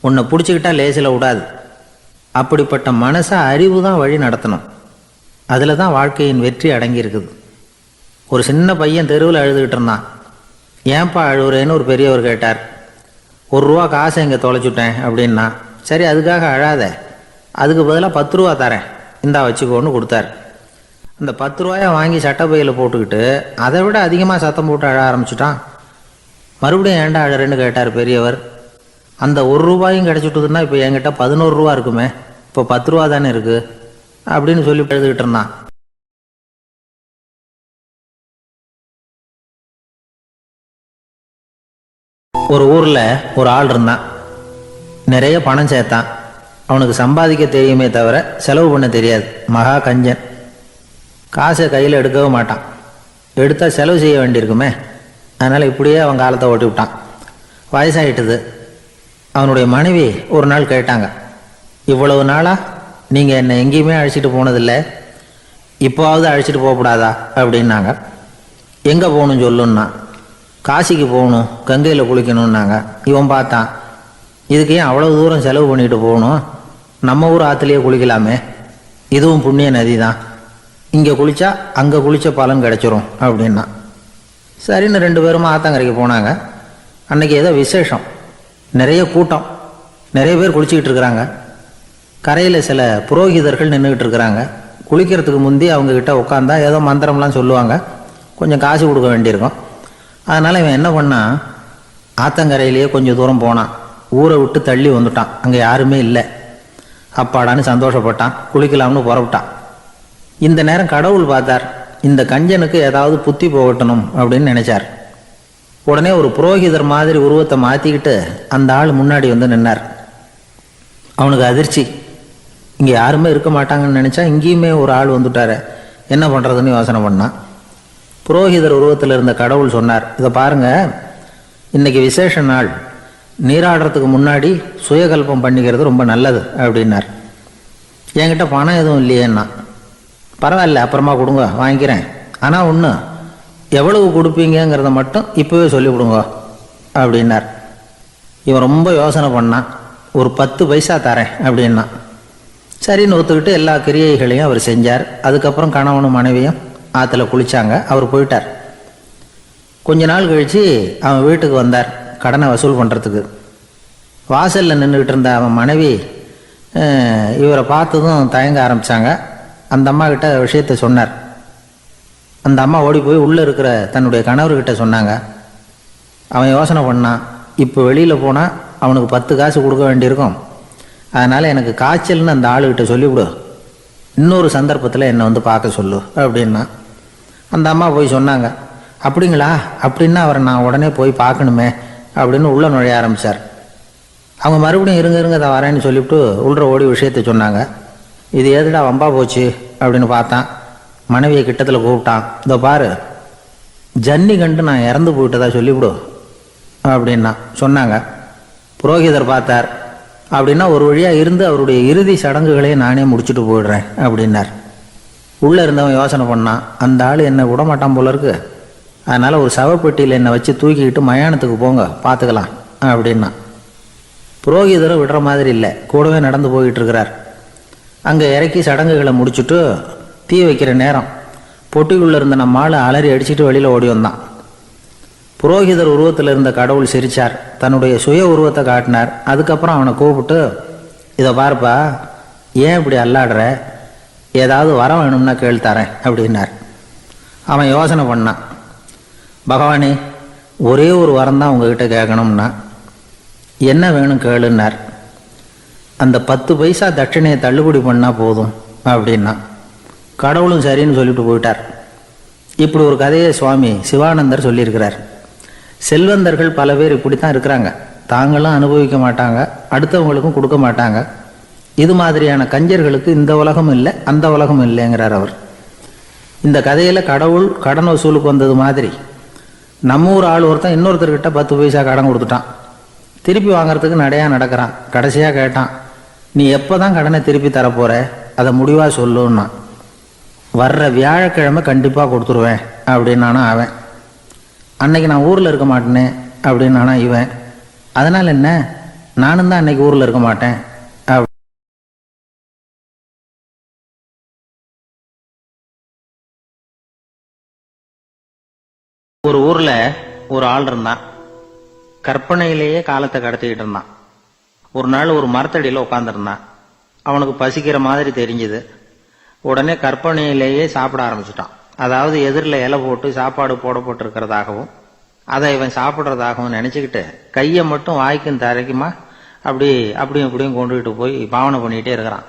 உன்னை பிடிச்சிக்கிட்டா லேசில் விடாது. அப்படிப்பட்ட மனசை அறிவு தான் வழி நடத்தணும். அதில் தான் வாழ்க்கையின் வெற்றி அடங்கியிருக்குது. ஒரு சின்ன பையன் தெருவில் அழுதுகிட்டு இருந்தான். ஏன்பா அழுவுறேன்னு ஒரு பெரியவர் கேட்டார். 1 ரூபா காசை இங்கே தொலைச்சுட்டேன் அப்படின்னா. சரி, அதுக்காக அழாத, அதுக்கு பதிலாக 10 ரூபா தரேன், இந்தா வச்சுக்கோன்னு கொடுத்தார். அந்த 10 ரூபாயை வாங்கி சட்டப்பையில் போட்டுக்கிட்டு அதை விட அதிகமாக சத்தம் போட்டு அழ ஆரம்பிச்சுட்டான். மறுபடியும் ஏன்டா அழறேன்னு கேட்டார் பெரியவர். அந்த 1 ரூபாயும் கிடச்சிட்டுதுன்னா இப்போ என்கிட்ட 11 ரூபா இருக்குமே, இப்போ 10 ரூபா தானே இருக்குது அப்படின்னு சொல்லி எழுதுகிட்டு இருந்தான். ஒரு ஊரில் ஒரு ஆள் இருந்தான். நிறைய பணம் சேர்த்தான். அவனுக்கு சம்பாதிக்க தெரியுமே தவிர செலவு பண்ண தெரியாது. மகா கஞ்சன். காசை கையில் எடுக்கவே மாட்டான். எடுத்தால் செலவு செய்ய வேண்டியிருக்குமே. அதனால் இப்படியே அவன் காலத்தை ஓட்டி விட்டான். வயசாகிட்டுது. அவனுடைய மனைவி ஒரு நாள் கேட்டாங்க, இவ்வளவு நாளாக நீங்கள் என்னை எங்கேயுமே அழைச்சிட்டு போனதில்லை, இப்போவாவது அழைச்சிட்டு போகக்கூடாதா அப்படின்னாங்க. எங்கே போகணும்னு சொல்லுன்னா. காசிக்கு போகணும், கங்கையில் குளிக்கணுன்னாங்க. இவன் பார்த்தான், இதுக்கு ஏன் அவ்வளோ தூரம் செலவு பண்ணிட்டு போகணும், நம்ம ஊர் ஆற்றுலையே குளிக்கலாமே, இதுவும் புண்ணிய நதி தான், இங்கே குளித்தா அங்கே குளித்த பலன் கிடச்சிரும் அப்படின்னா. சரின்னு 2 பேரும் ஆத்தங்கரைக்கு போனாங்க. அன்றைக்கி ஏதோ விசேஷம், நிறைய கூட்டம், நிறைய பேர் குளிச்சுக்கிட்டு இருக்கிறாங்க. கரையில் சில புரோகிதர்கள் நின்றுக்கிட்டு இருக்கிறாங்க. குளிக்கிறதுக்கு முந்தி அவங்கக்கிட்ட உட்காந்தா ஏதோ மந்திரம்லாம் சொல்லுவாங்க. கொஞ்சம் காசு கொடுக்க வேண்டியிருக்கும். அதனால் இவன் என்ன பண்ணான், ஆத்தங்கரையிலேயே கொஞ்சம் தூரம் போனான். ஊரை விட்டு தள்ளி வந்துட்டான். அங்கே யாருமே இல்லை. அப்பாடான்னு சந்தோஷப்பட்டான். குளிக்கலாம்னு புறப்பட்டான். இந்த நேரம் கடவுள் பார்த்தார். இந்த கஞ்சனுக்கு ஏதாவது புத்தி போகட்டணும் அப்படின்னு நினைச்சார். உடனே ஒரு புரோகிதர் மாதிரி உருவத்தை மாற்றிக்கிட்டு அந்த ஆள் முன்னாடி வந்து நின்னார். அவனுக்கு அதிர்ச்சி. இங்கே யாருமே இருக்க மாட்டாங்கன்னு நினச்சா இங்கேயுமே ஒரு ஆள் வந்துட்டார, என்ன பண்ணுறதுன்னு யோசனை பண்ணான். புரோகிதர் உருவத்தில் இருந்த கடவுள் சொன்னார், இதை பாருங்க, இன்னைக்கு விசேஷ நாள், நீராடுறதுக்கு முன்னாடி சுயகல்பம் பண்ணிக்கிறது ரொம்ப நல்லது அப்படின்னார். என்கிட்ட பணம் எதுவும் இல்லையேன்னா, பரவாயில்ல அப்புறமா கொடுங்க வாங்கிக்கிறேன், ஆனால் ஒன்று, எவ்வளவு கொடுப்பீங்கிறத மட்டும் இப்போவே சொல்லிவிடுங்க அப்படின்னார். இவன் ரொம்ப யோசனை பண்ணான். ஒரு 10 பைசா தரேன் அப்படின்னா. சரின்னு ஒத்துக்கிட்டு எல்லா கிரியைகளையும் அவர் செஞ்சார். அதுக்கப்புறம் கணவனும் மனைவியும் ஆற்றுல குளித்தாங்க. அவர் போயிட்டார். கொஞ்ச நாள் கழித்து அவன் வீட்டுக்கு வந்தார் கடனை வசூல் பண்ணுறதுக்கு. வாசலில் நின்றுக்கிட்டு இருந்த அவன் மனைவி இவரை பார்த்ததும் தயங்க ஆரம்பித்தாங்க. அந்த அம்மா கிட்ட விஷயத்தை சொன்னார். அந்த அம்மா ஓடி போய் உள்ளே இருக்கிற தன்னுடைய கணவர்கிட்ட சொன்னாங்க. அவன் யோசனை பண்ணான், இப்போ வெளியில் போனால் அவனுக்கு 10 காசு கொடுக்க வேண்டியிருக்கும், அதனால் எனக்கு காய்ச்சல்னு அந்த ஆளுகிட்ட சொல்லிவிடு, இன்னொரு சந்தர்ப்பத்தில் என்னை வந்து பார்க்க சொல்லு அப்படின்னா. அந்த அம்மா போய் சொன்னாங்க. அப்படிங்களா, அப்படின்னா அவரை நான் உடனே போய் பார்க்கணுமே அப்படின்னு உள்ளே நுழைய ஆரம்பித்தார். அவங்க மறுபடியும் இருங்க அதை வரேன்னு சொல்லிவிட்டு உள்ள ஓடி விஷயத்தை சொன்னாங்க. இது எதுடா வம்பா போச்சு அப்படின்னு பார்த்தான். மனைவியை கிட்டத்தில் கூப்பிட்டான். இதோ பாரு, ஜன்னி கண்டு நான் இறந்து போயிட்டதா சொல்லிவிடு அப்படின்னா சொன்னாங்க. புரோகிதர் பார்த்தார். அப்படின்னா ஒரு வழியாக இருந்து அவருடைய இறுதி சடங்குகளையும் நானே முடிச்சுட்டு போயிடுறேன் அப்படின்னார். உள்ளே இருந்தவன் யோசனை பண்ணான், அந்த ஆள் என்னை விடமாட்டான் போல இருக்கு, அதனால் ஒரு சவப்பெட்டியில் என்னை வச்சு தூக்கிக்கிட்டு மயானத்துக்கு போங்க பார்த்துக்கலாம் அப்படின்னா. புரோகிதரும் விடுற மாதிரி இல்லை, கூடவே நடந்து போயிட்டு இருக்கிறார். அங்கே இறக்கி சடங்குகளை முடிச்சுட்டு தீ வைக்கிற நேரம் பொட்டிக்குள்ளே இருந்த நம்ம ஆளை அலறி அடிச்சுட்டு வெளியில் ஓடி வந்தான். புரோகிதர் உருவத்தில் இருந்த கடவுள் சிரித்தார். தன்னுடைய சுய உருவத்தை காட்டினார். அதுக்கப்புறம் அவனை கூப்பிட்டு, இதை பார்ப்பா, ஏன் இப்படி அல்லாடுற, ஏதாவது வரம் வேணும்னா கேள்வித்தரேன் அப்படின்னார். அவன் யோசனை பண்ணான். பகவானே, ஒரே ஒரு வரம் தான் உங்ககிட்ட கேட்கணும்னா. என்ன வேணும் கேளுன்னார். அந்த 10 பைசா தட்சணையை தள்ளுபடி பண்ணால் போதும் அப்படின்னா. கடவுளும் சரின்னு சொல்லிட்டு போயிட்டார். இப்படி ஒரு கதையை சுவாமி சிவானந்தர் சொல்லியிருக்கிறார். செல்வந்தர்கள் பல பேர் இப்படித்தான் இருக்கிறாங்க. தாங்களும் அனுபவிக்க மாட்டாங்க, அடுத்தவங்களுக்கும் கொடுக்க மாட்டாங்க. இது மாதிரியான கஞ்சர்களுக்கு இந்த உலகம் இல்லை அந்த உலகம் இல்லைங்கிறார் அவர். இந்த கதையில் கடவுள் கடன் வசூலுக்கு வந்தது மாதிரி நம்ம ஊர் ஆள் ஒருத்தன் இன்னொருத்தர்கிட்ட 10 பைசா கடன் கொடுத்துட்டான். திருப்பி வாங்கறதுக்கு நடையா நடக்கிறான். கடைசியாக கேட்டான், நீ எப்போ தான் கடனை திருப்பி தரப்போற, அதை முடிவாக சொல்லுன்னா. வர்ற வியாழக்கிழமை கண்டிப்பாக கொடுத்துருவேன் அப்படின்னானா அவன். அன்னைக்கு நான் ஊரில் இருக்க மாட்டேனே அப்படின்னானா இவன். அதனால் என்ன, நானும் தான் அன்னைக்கு ஊரில் இருக்க மாட்டேன். ஒரு ஊரில் ஒரு ஆள் இருந்தான். கற்பனையிலேயே காலத்தை கடத்திக்கிட்டு இருந்தான். ஒரு நாள் ஒரு மரத்தடியில் உட்காந்துருந்தான். அவனுக்கு பசிக்கிற மாதிரி தெரிஞ்சுது. உடனே கற்பனையிலேயே சாப்பிட ஆரம்பிச்சுட்டான். அதாவது எதிரில் இலை போட்டு சாப்பாடு போடப்பட்டிருக்கிறதாகவும் அதை இவன் சாப்பிட்றதாகவும் நினச்சிக்கிட்டு கையை மட்டும் வாய்க்கும் தரைக்குமா அப்படியும் இப்படியும் கொண்டுகிட்டு போய் பாவனை பண்ணிக்கிட்டே இருக்கிறான்.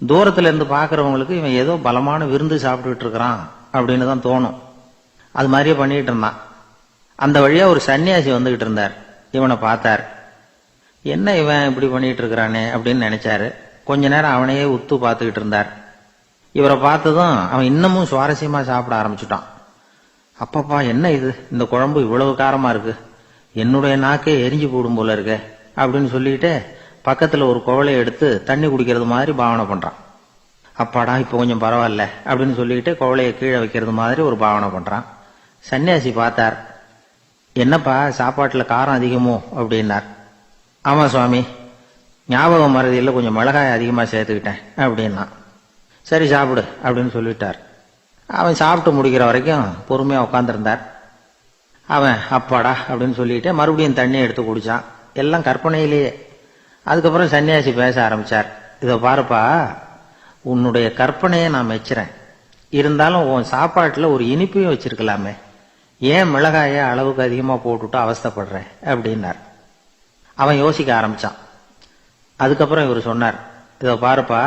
தூரத்துல இருந்து பார்க்குறவங்களுக்கு இவன் ஏதோ பலமான விருந்து சாப்பிட்டுக்கிட்டு இருக்கிறான் அப்படின்னு தான் தோணும். அது மாதிரியே பண்ணிக்கிட்டு இருந்தான். அந்த வழியாக ஒரு சன்னியாசி வந்துக்கிட்டு இருந்தார். இவனை பார்த்தார். என்ன இவன் இப்படி பண்ணிகிட்டு இருக்கிறானே அப்படின்னு நினைச்சாரு. கொஞ்ச நேரம் அவனையே உத்து பார்த்துக்கிட்டு இருந்தார். இவரை பார்த்ததும் அவன் இன்னமும் சுவாரஸ்யமாக சாப்பிட ஆரம்பிச்சுட்டான். அப்பப்பா, என்ன இது, இந்த குழம்பு இவ்வளவு காரமாக இருக்கு, என்னுடைய நாக்கே எரிஞ்சு போடும் போல இருக்க அப்படின்னு சொல்லிட்டு பக்கத்தில் ஒரு குவளையை எடுத்து தண்ணி குடிக்கிறது மாதிரி பாவனை பண்ணுறான். அப்பாடா, இப்போ கொஞ்சம் பரவாயில்ல அப்படின்னு சொல்லிக்கிட்டு குவளையை கீழே வைக்கிறது மாதிரி ஒரு பாவனை பண்ணுறான். சன்னியாசி பார்த்தார். என்னப்பா, சாப்பாட்டில் காரம் அதிகமோ அப்படின்னார். ஆமாம் சுவாமி, ஞாபகம் மறதியில் கொஞ்சம் மிளகாய் அதிகமாக சேர்த்துக்கிட்டேன் அப்படின்னா. சரி சாப்பிடு அப்படின்னு சொல்லிட்டார். அவன் சாப்பிட்டு முடிக்கிற வரைக்கும் பொறுமையாக உட்காந்துருந்தார். அவன் அப்பாடா அப்படின்னு சொல்லிட்டு மறுபடியும் தண்ணியை எடுத்து குடித்தான். எல்லாம் கற்பனையிலேயே. அதுக்கப்புறம் சன்னியாசி பேச ஆரம்பித்தார். இதை பாருப்பா, உன்னுடைய கற்பனையை நான் மெச்சுறேன். இருந்தாலும் உன் சாப்பாட்டில் ஒரு இனிப்பையும் வச்சிருக்கலாமே, ஏன் மிளகாயை அளவுக்கு அதிகமாக போட்டுட்டு அவஸ்தைப்படுற அப்படின்னார். அவன் யோசிக்க ஆரம்பிச்சான். அதுக்கப்புறம் இவர் சொன்னார், இதை பாருப்பா,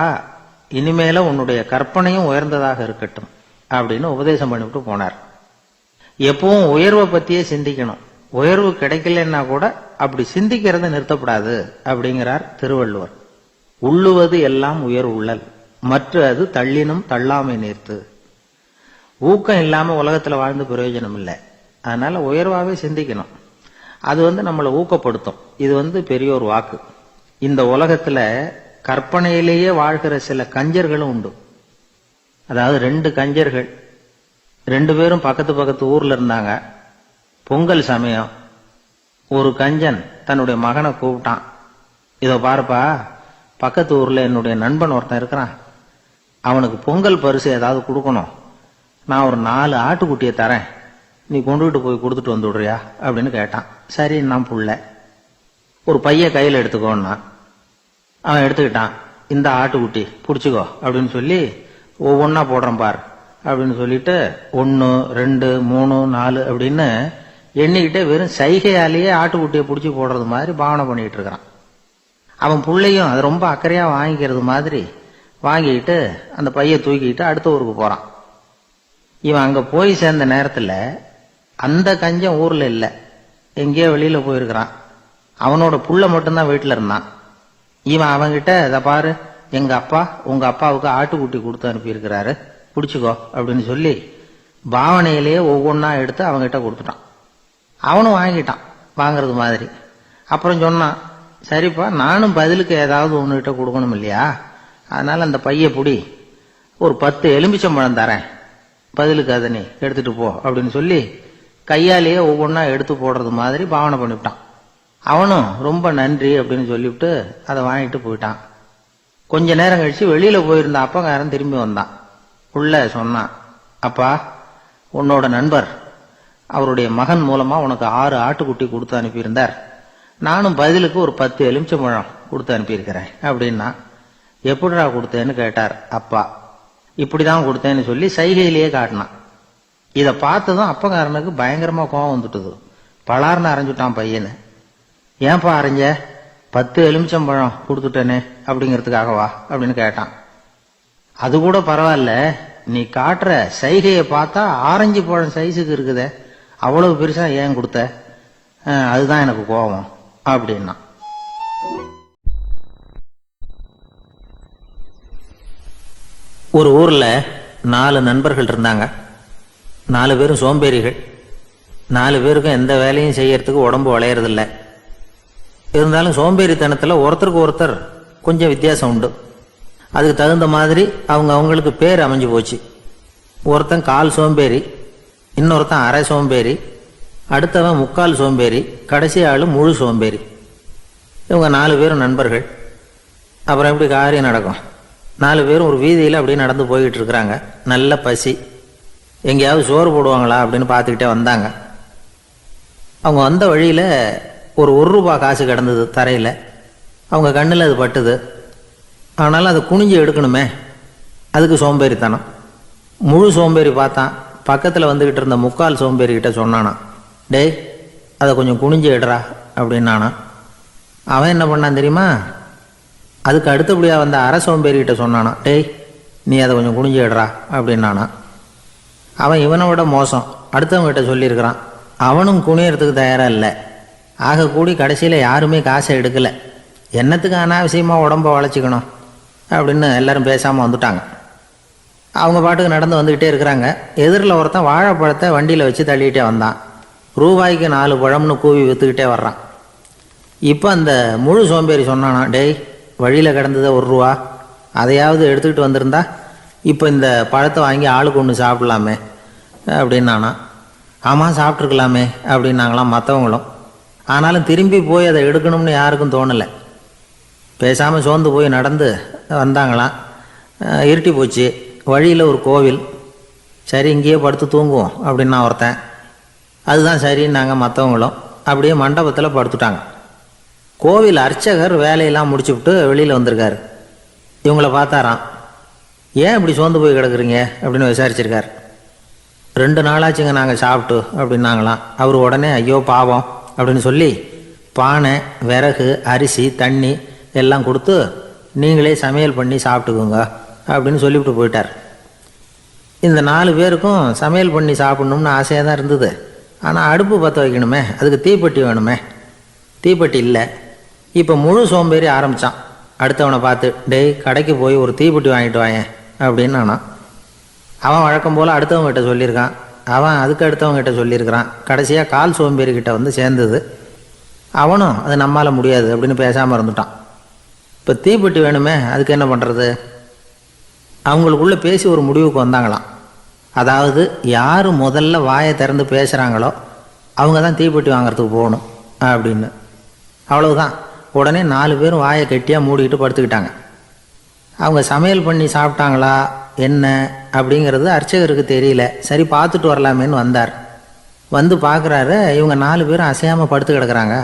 இனிமேல உன்னுடைய கற்பனையும் உயர்ந்ததாக இருக்கட்டும் அப்படின்னு உபதேசம் பண்ணிவிட்டு போனார். எப்பவும் உயர்வை பத்தியே சிந்திக்கணும், உயர்வு கிடைக்கலன்னா கூட அப்படி சிந்திக்கிறத நிறுத்தப்படாது அப்படிங்கிறார் திருவள்ளுவர். உள்ளுவது எல்லாம் உயர் உள்ளல், மற்ற அது தள்ளினும் தள்ளாமை நேர்த்து. ஊக்கம் இல்லாம உலகத்துல வாழ்ந்து பிரயோஜனம் இல்லை. அதனால உயர்வாவே சிந்திக்கணும். அது நம்மளை ஊக்கப்படுத்தும். இது பெரியோர் வாக்கு. இந்த உலகத்துல கற்பனையிலேயே வாழ்கிற சில கஞ்சர்களும் உண்டு. அதாவது 2 கஞ்சர்கள் 2 பேரும் பக்கத்து பக்கத்து ஊர்ல இருந்தாங்க. பொங்கல் சமயம் ஒரு கஞ்சன் தன்னுடைய மகனை கூப்பிட்டான். இதோ பாருப்பா, பக்கத்து ஊர்ல என்னுடைய நண்பன் ஒருத்தன் இருக்கிறான், அவனுக்கு பொங்கல் பரிசு ஏதாவது கொடுக்கணும், நான் ஒரு 4 ஆட்டுக்குட்டியை தரேன், நீ கொண்டுகிட்டு போய் கொடுத்துட்டு வந்துடுறியா அப்படின்னு கேட்டான். சரி, நான் புள்ள ஒரு பைய கையில் எடுத்துக்கோன்னா அவன் எடுத்துக்கிட்டான். இந்த ஆட்டுக்குட்டி பிடிச்சிக்கோ அப்படின்னு சொல்லி ஒவ்வொன்னா போடுறேன் பார் அப்படின்னு சொல்லிட்டு 1 2 3 4 அப்படின்னு எண்ணிக்கிட்டே வெறும் சைகையாலேயே ஆட்டுக்குட்டியை பிடிச்சி போடுறது மாதிரி பாவனை பண்ணிட்டு இருக்கிறான். அவன் பிள்ளையும் அது ரொம்ப அக்கறையா வாங்கிக்கிறது மாதிரி வாங்கிக்கிட்டு அந்த பைய தூக்கிக்கிட்டு அடுத்த ஊருக்கு போறான். இவன் அங்க போய் சேர்ந்த நேரத்துல அந்த கஞ்சன் ஊர்ல இல்ல, எங்கேயோ வெளியில போயிருக்கிறான். அவனோட புள்ள மட்டும்தான் வீட்டுல இருந்தான். இவன் அவன்கிட்ட, இதை பாரு, எங்க அப்பா உங்க அப்பாவுக்கு ஆட்டுக்குட்டி கொடுத்து அனுப்பியிருக்கிறாரு, பிடிச்சிக்கோ அப்படின்னு சொல்லி பாவனையிலேயே ஒவ்வொன்னா எடுத்து அவன்கிட்ட கொடுத்துட்டான். அவனும் வாங்கிட்டான் வாங்குறது மாதிரி. அப்புறம் சொன்னான், சரிப்பா, நானும் பதிலுக்கு ஏதாவது ஒன்னுகிட்ட கொடுக்கணும் இல்லையா, அதனால அந்த பைய புடி, ஒரு 10 எலுமிச்சம்பழம் தரேன், பதிலுக்கு அதை நீ எடுத்துட்டு போ அப்படின்னு சொல்லி கையாலேயே ஒவ்வொன்னா எடுத்து போடுறது மாதிரி பாவனை பண்ணிவிட்டான். அவனும் ரொம்ப நன்றி அப்படின்னு சொல்லிவிட்டு அதை வாங்கிட்டு போயிட்டான். கொஞ்ச நேரம் கழிச்சு வெளியில போயிருந்த அப்பங்காரன் திரும்பி வந்தான். உள்ள சொன்னான், அப்பா, உன்னோட நண்பர் அவருடைய மகன் மூலமா உனக்கு 6 ஆட்டுக்குட்டி கொடுத்து அனுப்பியிருந்தார், நானும் பதிலுக்கு ஒரு 10 எலுமிச்சம்பழம் கொடுத்து அனுப்பியிருக்கிறேன் அப்படின்னா. எப்படிடா கொடுத்தேன்னு கேட்டார் அப்பா. இப்படிதான் கொடுத்தேன்னு சொல்லி சைகையிலேயே காட்டினான். இதை பார்த்ததும் அப்பங்காரனுக்கு பயங்கரமா கோவம் வந்துட்டுது. பலார்னு அரைஞ்சுட்டான் பையனு. ஏன்பா அரைஞ்ச? 10 எலுமிச்சம்பழம் கொடுத்துட்டேனே அப்படிங்கிறதுக்காகவா அப்படின்னு கேட்டான். அது கூட பரவாயில்ல, நீ காட்டுற சைகையை பார்த்தா ஆரஞ்சு பழம் சைஸுக்கு இருக்குதே, அவ்வளவு பெருசா ஏன் கொடுத்த? அதுதான் எனக்கு கோபம் அப்படின்னா. ஒரு ஊர்ல 4 நண்பர்கள் இருந்தாங்க. 4 பேரும் சோம்பேறிகள். 4 பேருக்கும் எந்த வேலையும் செய்யறதுக்கு உடம்பு வளையறதில்லை. இருந்தாலும் சோம்பேறித்தனத்துல ஒருத்தருக்கு ஒருத்தர் கொஞ்சம் வித்தியாசம் உண்டு. அதுக்கு தகுந்த மாதிரி அவங்களுக்கு பேர் அமைஞ்சு போச்சு. ஒருத்தன் கால் சோம்பேறி, இன்னொருத்தன் அரை சோம்பேறி, அடுத்தவன் முக்கால் சோம்பேறி, கடைசி ஆளு முழு சோம்பேறி. இவங்க 4 பேரும் நண்பர்கள். அப்புறம் எப்படி காரியம் நடக்கும்? 4 பேரும் ஒரு வீதியில் அப்படியே நடந்து போய்கிட்டு இருக்கிறாங்க. நல்ல பசி. எங்கேயாவது சோறு போடுவாங்களா அப்படின்னு பார்த்துக்கிட்டே வந்தாங்க. அவங்க வந்த வழியில் ஒரு 1 ரூபா காசு கிடந்தது தரையில். அவங்க கண்ணில் அது பட்டுது. ஆனாலும் அதை குனிஞ்சு எடுக்கணுமே, அதுக்கு சோம்பேறித்தனம். முழு சோம்பேறி பார்த்தான். பக்கத்தில் வந்துக்கிட்டு இருந்த முக்கால் சோம்பேறிக்கிட்ட சொன்னானா, டேய், அதை கொஞ்சம் குனிஞ்சு எடுறா அப்படின்னானா. அவன் என்ன பண்ணான் தெரியுமா? அதுக்கு அடுத்தபடியாக வந்த அரை சோம்பேறிக்கிட்ட சொன்னானா, டேய், நீ அதை கொஞ்சம் குனிஞ்சு எடுறா அப்படின்னானா. அவன் இவனை விட மோசம். அடுத்தவங்ககிட்ட சொல்லியிருக்கிறான். அவனும் குனியறதுக்கு தயாராக இல்லை. ஆக கூடி கடைசியில் யாருமே காசை எடுக்கலை. என்னத்துக்கு அனாவசியமாக உடம்ப வளைச்சிக்கணும் அப்படின்னு எல்லாரும் பேசாமல் வந்துட்டாங்க. அவங்க பாட்டுக்கு நடந்து வந்துக்கிட்டே இருக்கிறாங்க. எதிரில் ஒருத்தன் வாழைப்பழத்தை வண்டியில் வச்சு தள்ளிக்கிட்டே வந்தான். ரூபாய்க்கு 4 பழம்னு கூவி விற்றுக்கிட்டே வர்றான். இப்போ அந்த முழு சோம்பேறி சொன்னானா, டேய், வழியில் கிடந்ததை 1 ரூபா, அதையாவது எடுத்துக்கிட்டு வந்திருந்தா இப்போ இந்த பழத்தை வாங்கி ஆளுக்கு 1 சாப்பிடலாமே அப்படின்னானா. ஆமாம், சாப்பிட்ருக்கலாமே அப்படின்னாங்களாம் மற்றவங்களும். ஆனாலும் திரும்பி போய் அதை எடுக்கணும்னு யாருக்கும் தோணலை. பேசாமல் சோர்ந்து போய் நடந்து வந்தாங்களாம். இருட்டி போச்சு. வழியில் ஒரு கோவில். சரி, இங்கேயே படுத்து தூங்குவோம் அப்படின்னா ஒருத்தன். அதுதான் சரின்னாங்க மற்றவங்களும். அப்படியே மண்டபத்தில் படுத்துட்டாங்க. கோவில் அர்ச்சகர் வேலையெல்லாம் முடிச்சுவிட்டு வெளியில் வந்திருக்காரு. இவங்கள பார்த்தாராம். ஏன் இப்படி சோர்ந்து போய் கிடக்குறீங்க அப்படின்னு விசாரிச்சிருக்கார். 2 நாளாச்சுங்க நாங்கள் சாப்பிட்டு அப்படின்னாங்களாம். அவர் உடனே ஐயோ பாவம் அப்படின்னு சொல்லி பானை, விறகு, அரிசி, தண்ணி எல்லாம் கொடுத்து நீங்களே சமையல் பண்ணி சாப்பிட்டுக்குங்க அப்படின்னு சொல்லிவிட்டு போயிட்டார். இந்த 4 பேருக்கும் சமையல் பண்ணி சாப்பிட்ணும்னு ஆசையாக தான் இருந்தது. ஆனால் அடுப்பு பற்ற வைக்கணுமே, அதுக்கு தீப்பெட்டி வேணுமே. தீப்பெட்டி இல்லை. இப்போ முழு சோம்பேறி ஆரம்பித்தான். அடுத்தவனை பார்த்து, டேய் கடைக்கு போய் ஒரு தீப்பெட்டி வாங்கிட்டு வாயேன் அப்படின்னு நானான். அவன் வழக்கம் போல் அடுத்தவங்ககிட்ட சொல்லியிருக்கான். அவன் அதுக்கு அடுத்தவங்ககிட்ட சொல்லியிருக்கிறான். கடைசியாக கால் சோம்பேறிக்கிட்ட வந்து சேர்ந்தது. அவனும் அது நம்மால் முடியாது அப்படின்னு பேசாமல் இருந்துட்டான். இப்போ தீப்பெட்டி வேணுமே, அதுக்கு என்ன பண்ணுறது? அவங்களுக்குள்ளே பேசி ஒரு முடிவுக்கு வந்தாங்களாம். அதாவது யார் முதல்ல வாயை திறந்து பேசுகிறாங்களோ அவங்க தான் தீப்பெட்டி வாங்கிறதுக்கு போகணும் அப்படின்னு. அவ்வளவுதான். உடனே 4 பேரும் வாயை கெட்டியாக மூடிக்கிட்டு படுத்துக்கிட்டாங்க. அவங்க சமையல் பண்ணி சாப்பிட்டாங்களா என்ன அப்படிங்கிறது அர்ச்சகருக்கு தெரியல. சரி பார்த்துட்டு வரலாமேன்னு வந்தார். வந்து பார்க்குறாரு, இவங்க 4 பேரும் அசையாமல் படுத்து கிடக்குறாங்க.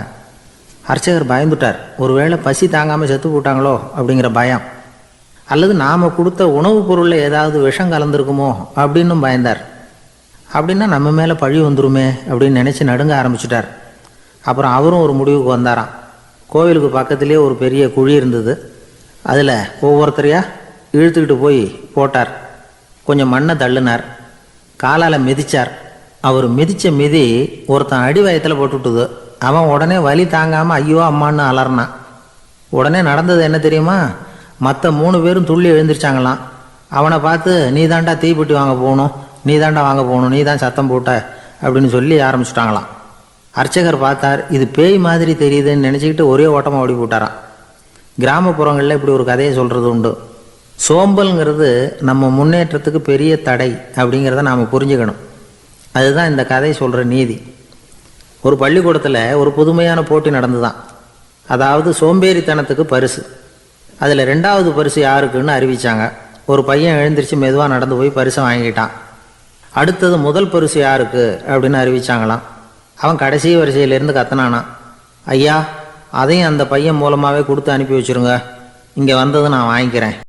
அர்ச்சகர் பயந்துட்டார். ஒருவேளை பசி தாங்காமல் செத்து போட்டாங்களோ அப்படிங்கிற பயம், அல்லது நாம் கொடுத்த உணவுப் பொருளில் ஏதாவது விஷம் கலந்துருக்குமோ அப்படின்னும் பயந்தார். அப்படின்னா நம்ம மேலே பழி வந்துருமே அப்படின்னு நினச்சி நடுங்க ஆரம்பிச்சிட்டார். அப்புறம் அவரும் ஒரு முடிவுக்கு வந்தாராம். கோவிலுக்கு பக்கத்துலேயே ஒரு பெரிய குழி இருந்தது. அதில் ஒவ்வொருத்தரையாக இழுத்துக்கிட்டு போய் போட்டார். கொஞ்சம் மண்ணை தள்ளினார். காலால் மிதித்தார். அவர் மிதித்த மிதி ஒருத்தன் அடி வயத்தில் போட்டுவிட்டுது. அவன் உடனே வலி தாங்காமல் ஐயோ அம்மான்னு அலறினான். உடனே நடந்தது என்ன தெரியுமா? மற்ற 3 பேரும் துள்ளி எழுந்திரிச்சாங்களாம். அவனை பார்த்து நீ தாண்டா தீப்பெட்டி வாங்க போகணும், நீ தாண்டா வாங்க போகணும், நீ தான் சத்தம் போட்ட அப்படின்னு சொல்லி ஆரம்பிச்சுட்டாங்களாம். அர்ச்சகர் பார்த்தார். இது பேய் மாதிரி தெரியுதுன்னு நினச்சிக்கிட்டு ஒரே ஓட்டமாக ஓடி போட்டாராம். கிராமப்புறங்களில் இப்படி ஒரு கதையை சொல்கிறது உண்டு. சோம்பல்ங்கிறது நம்ம முன்னேற்றத்துக்கு பெரிய தடை அப்படிங்கிறத நாம் புரிஞ்சுக்கணும். அதுதான் இந்த கதை சொல்கிற நீதி. ஒரு பள்ளிக்கூடத்தில் ஒரு புதுமையான போட்டி நடந்துதான். அதாவது சோம்பேறித்தனத்துக்கு பரிசு. அதில் 2வது பரிசு யாருக்குன்னு அறிவித்தாங்க. ஒரு பையன் எழுந்திரிச்சு மெதுவாக நடந்து போய் பரிசை வாங்கிட்டான். அடுத்தது முதல் பரிசு யாருக்கு அப்படின்னு அறிவிச்சாங்களாம். அவன் கடைசி வரிசையிலேருந்து கத்தனானான், ஐயா அதையும் அந்த பையன் மூலமாகவே கொடுத்து அனுப்பி வச்சுருங்க, இங்கே வந்தது நான் வாங்கிக்கிறேன்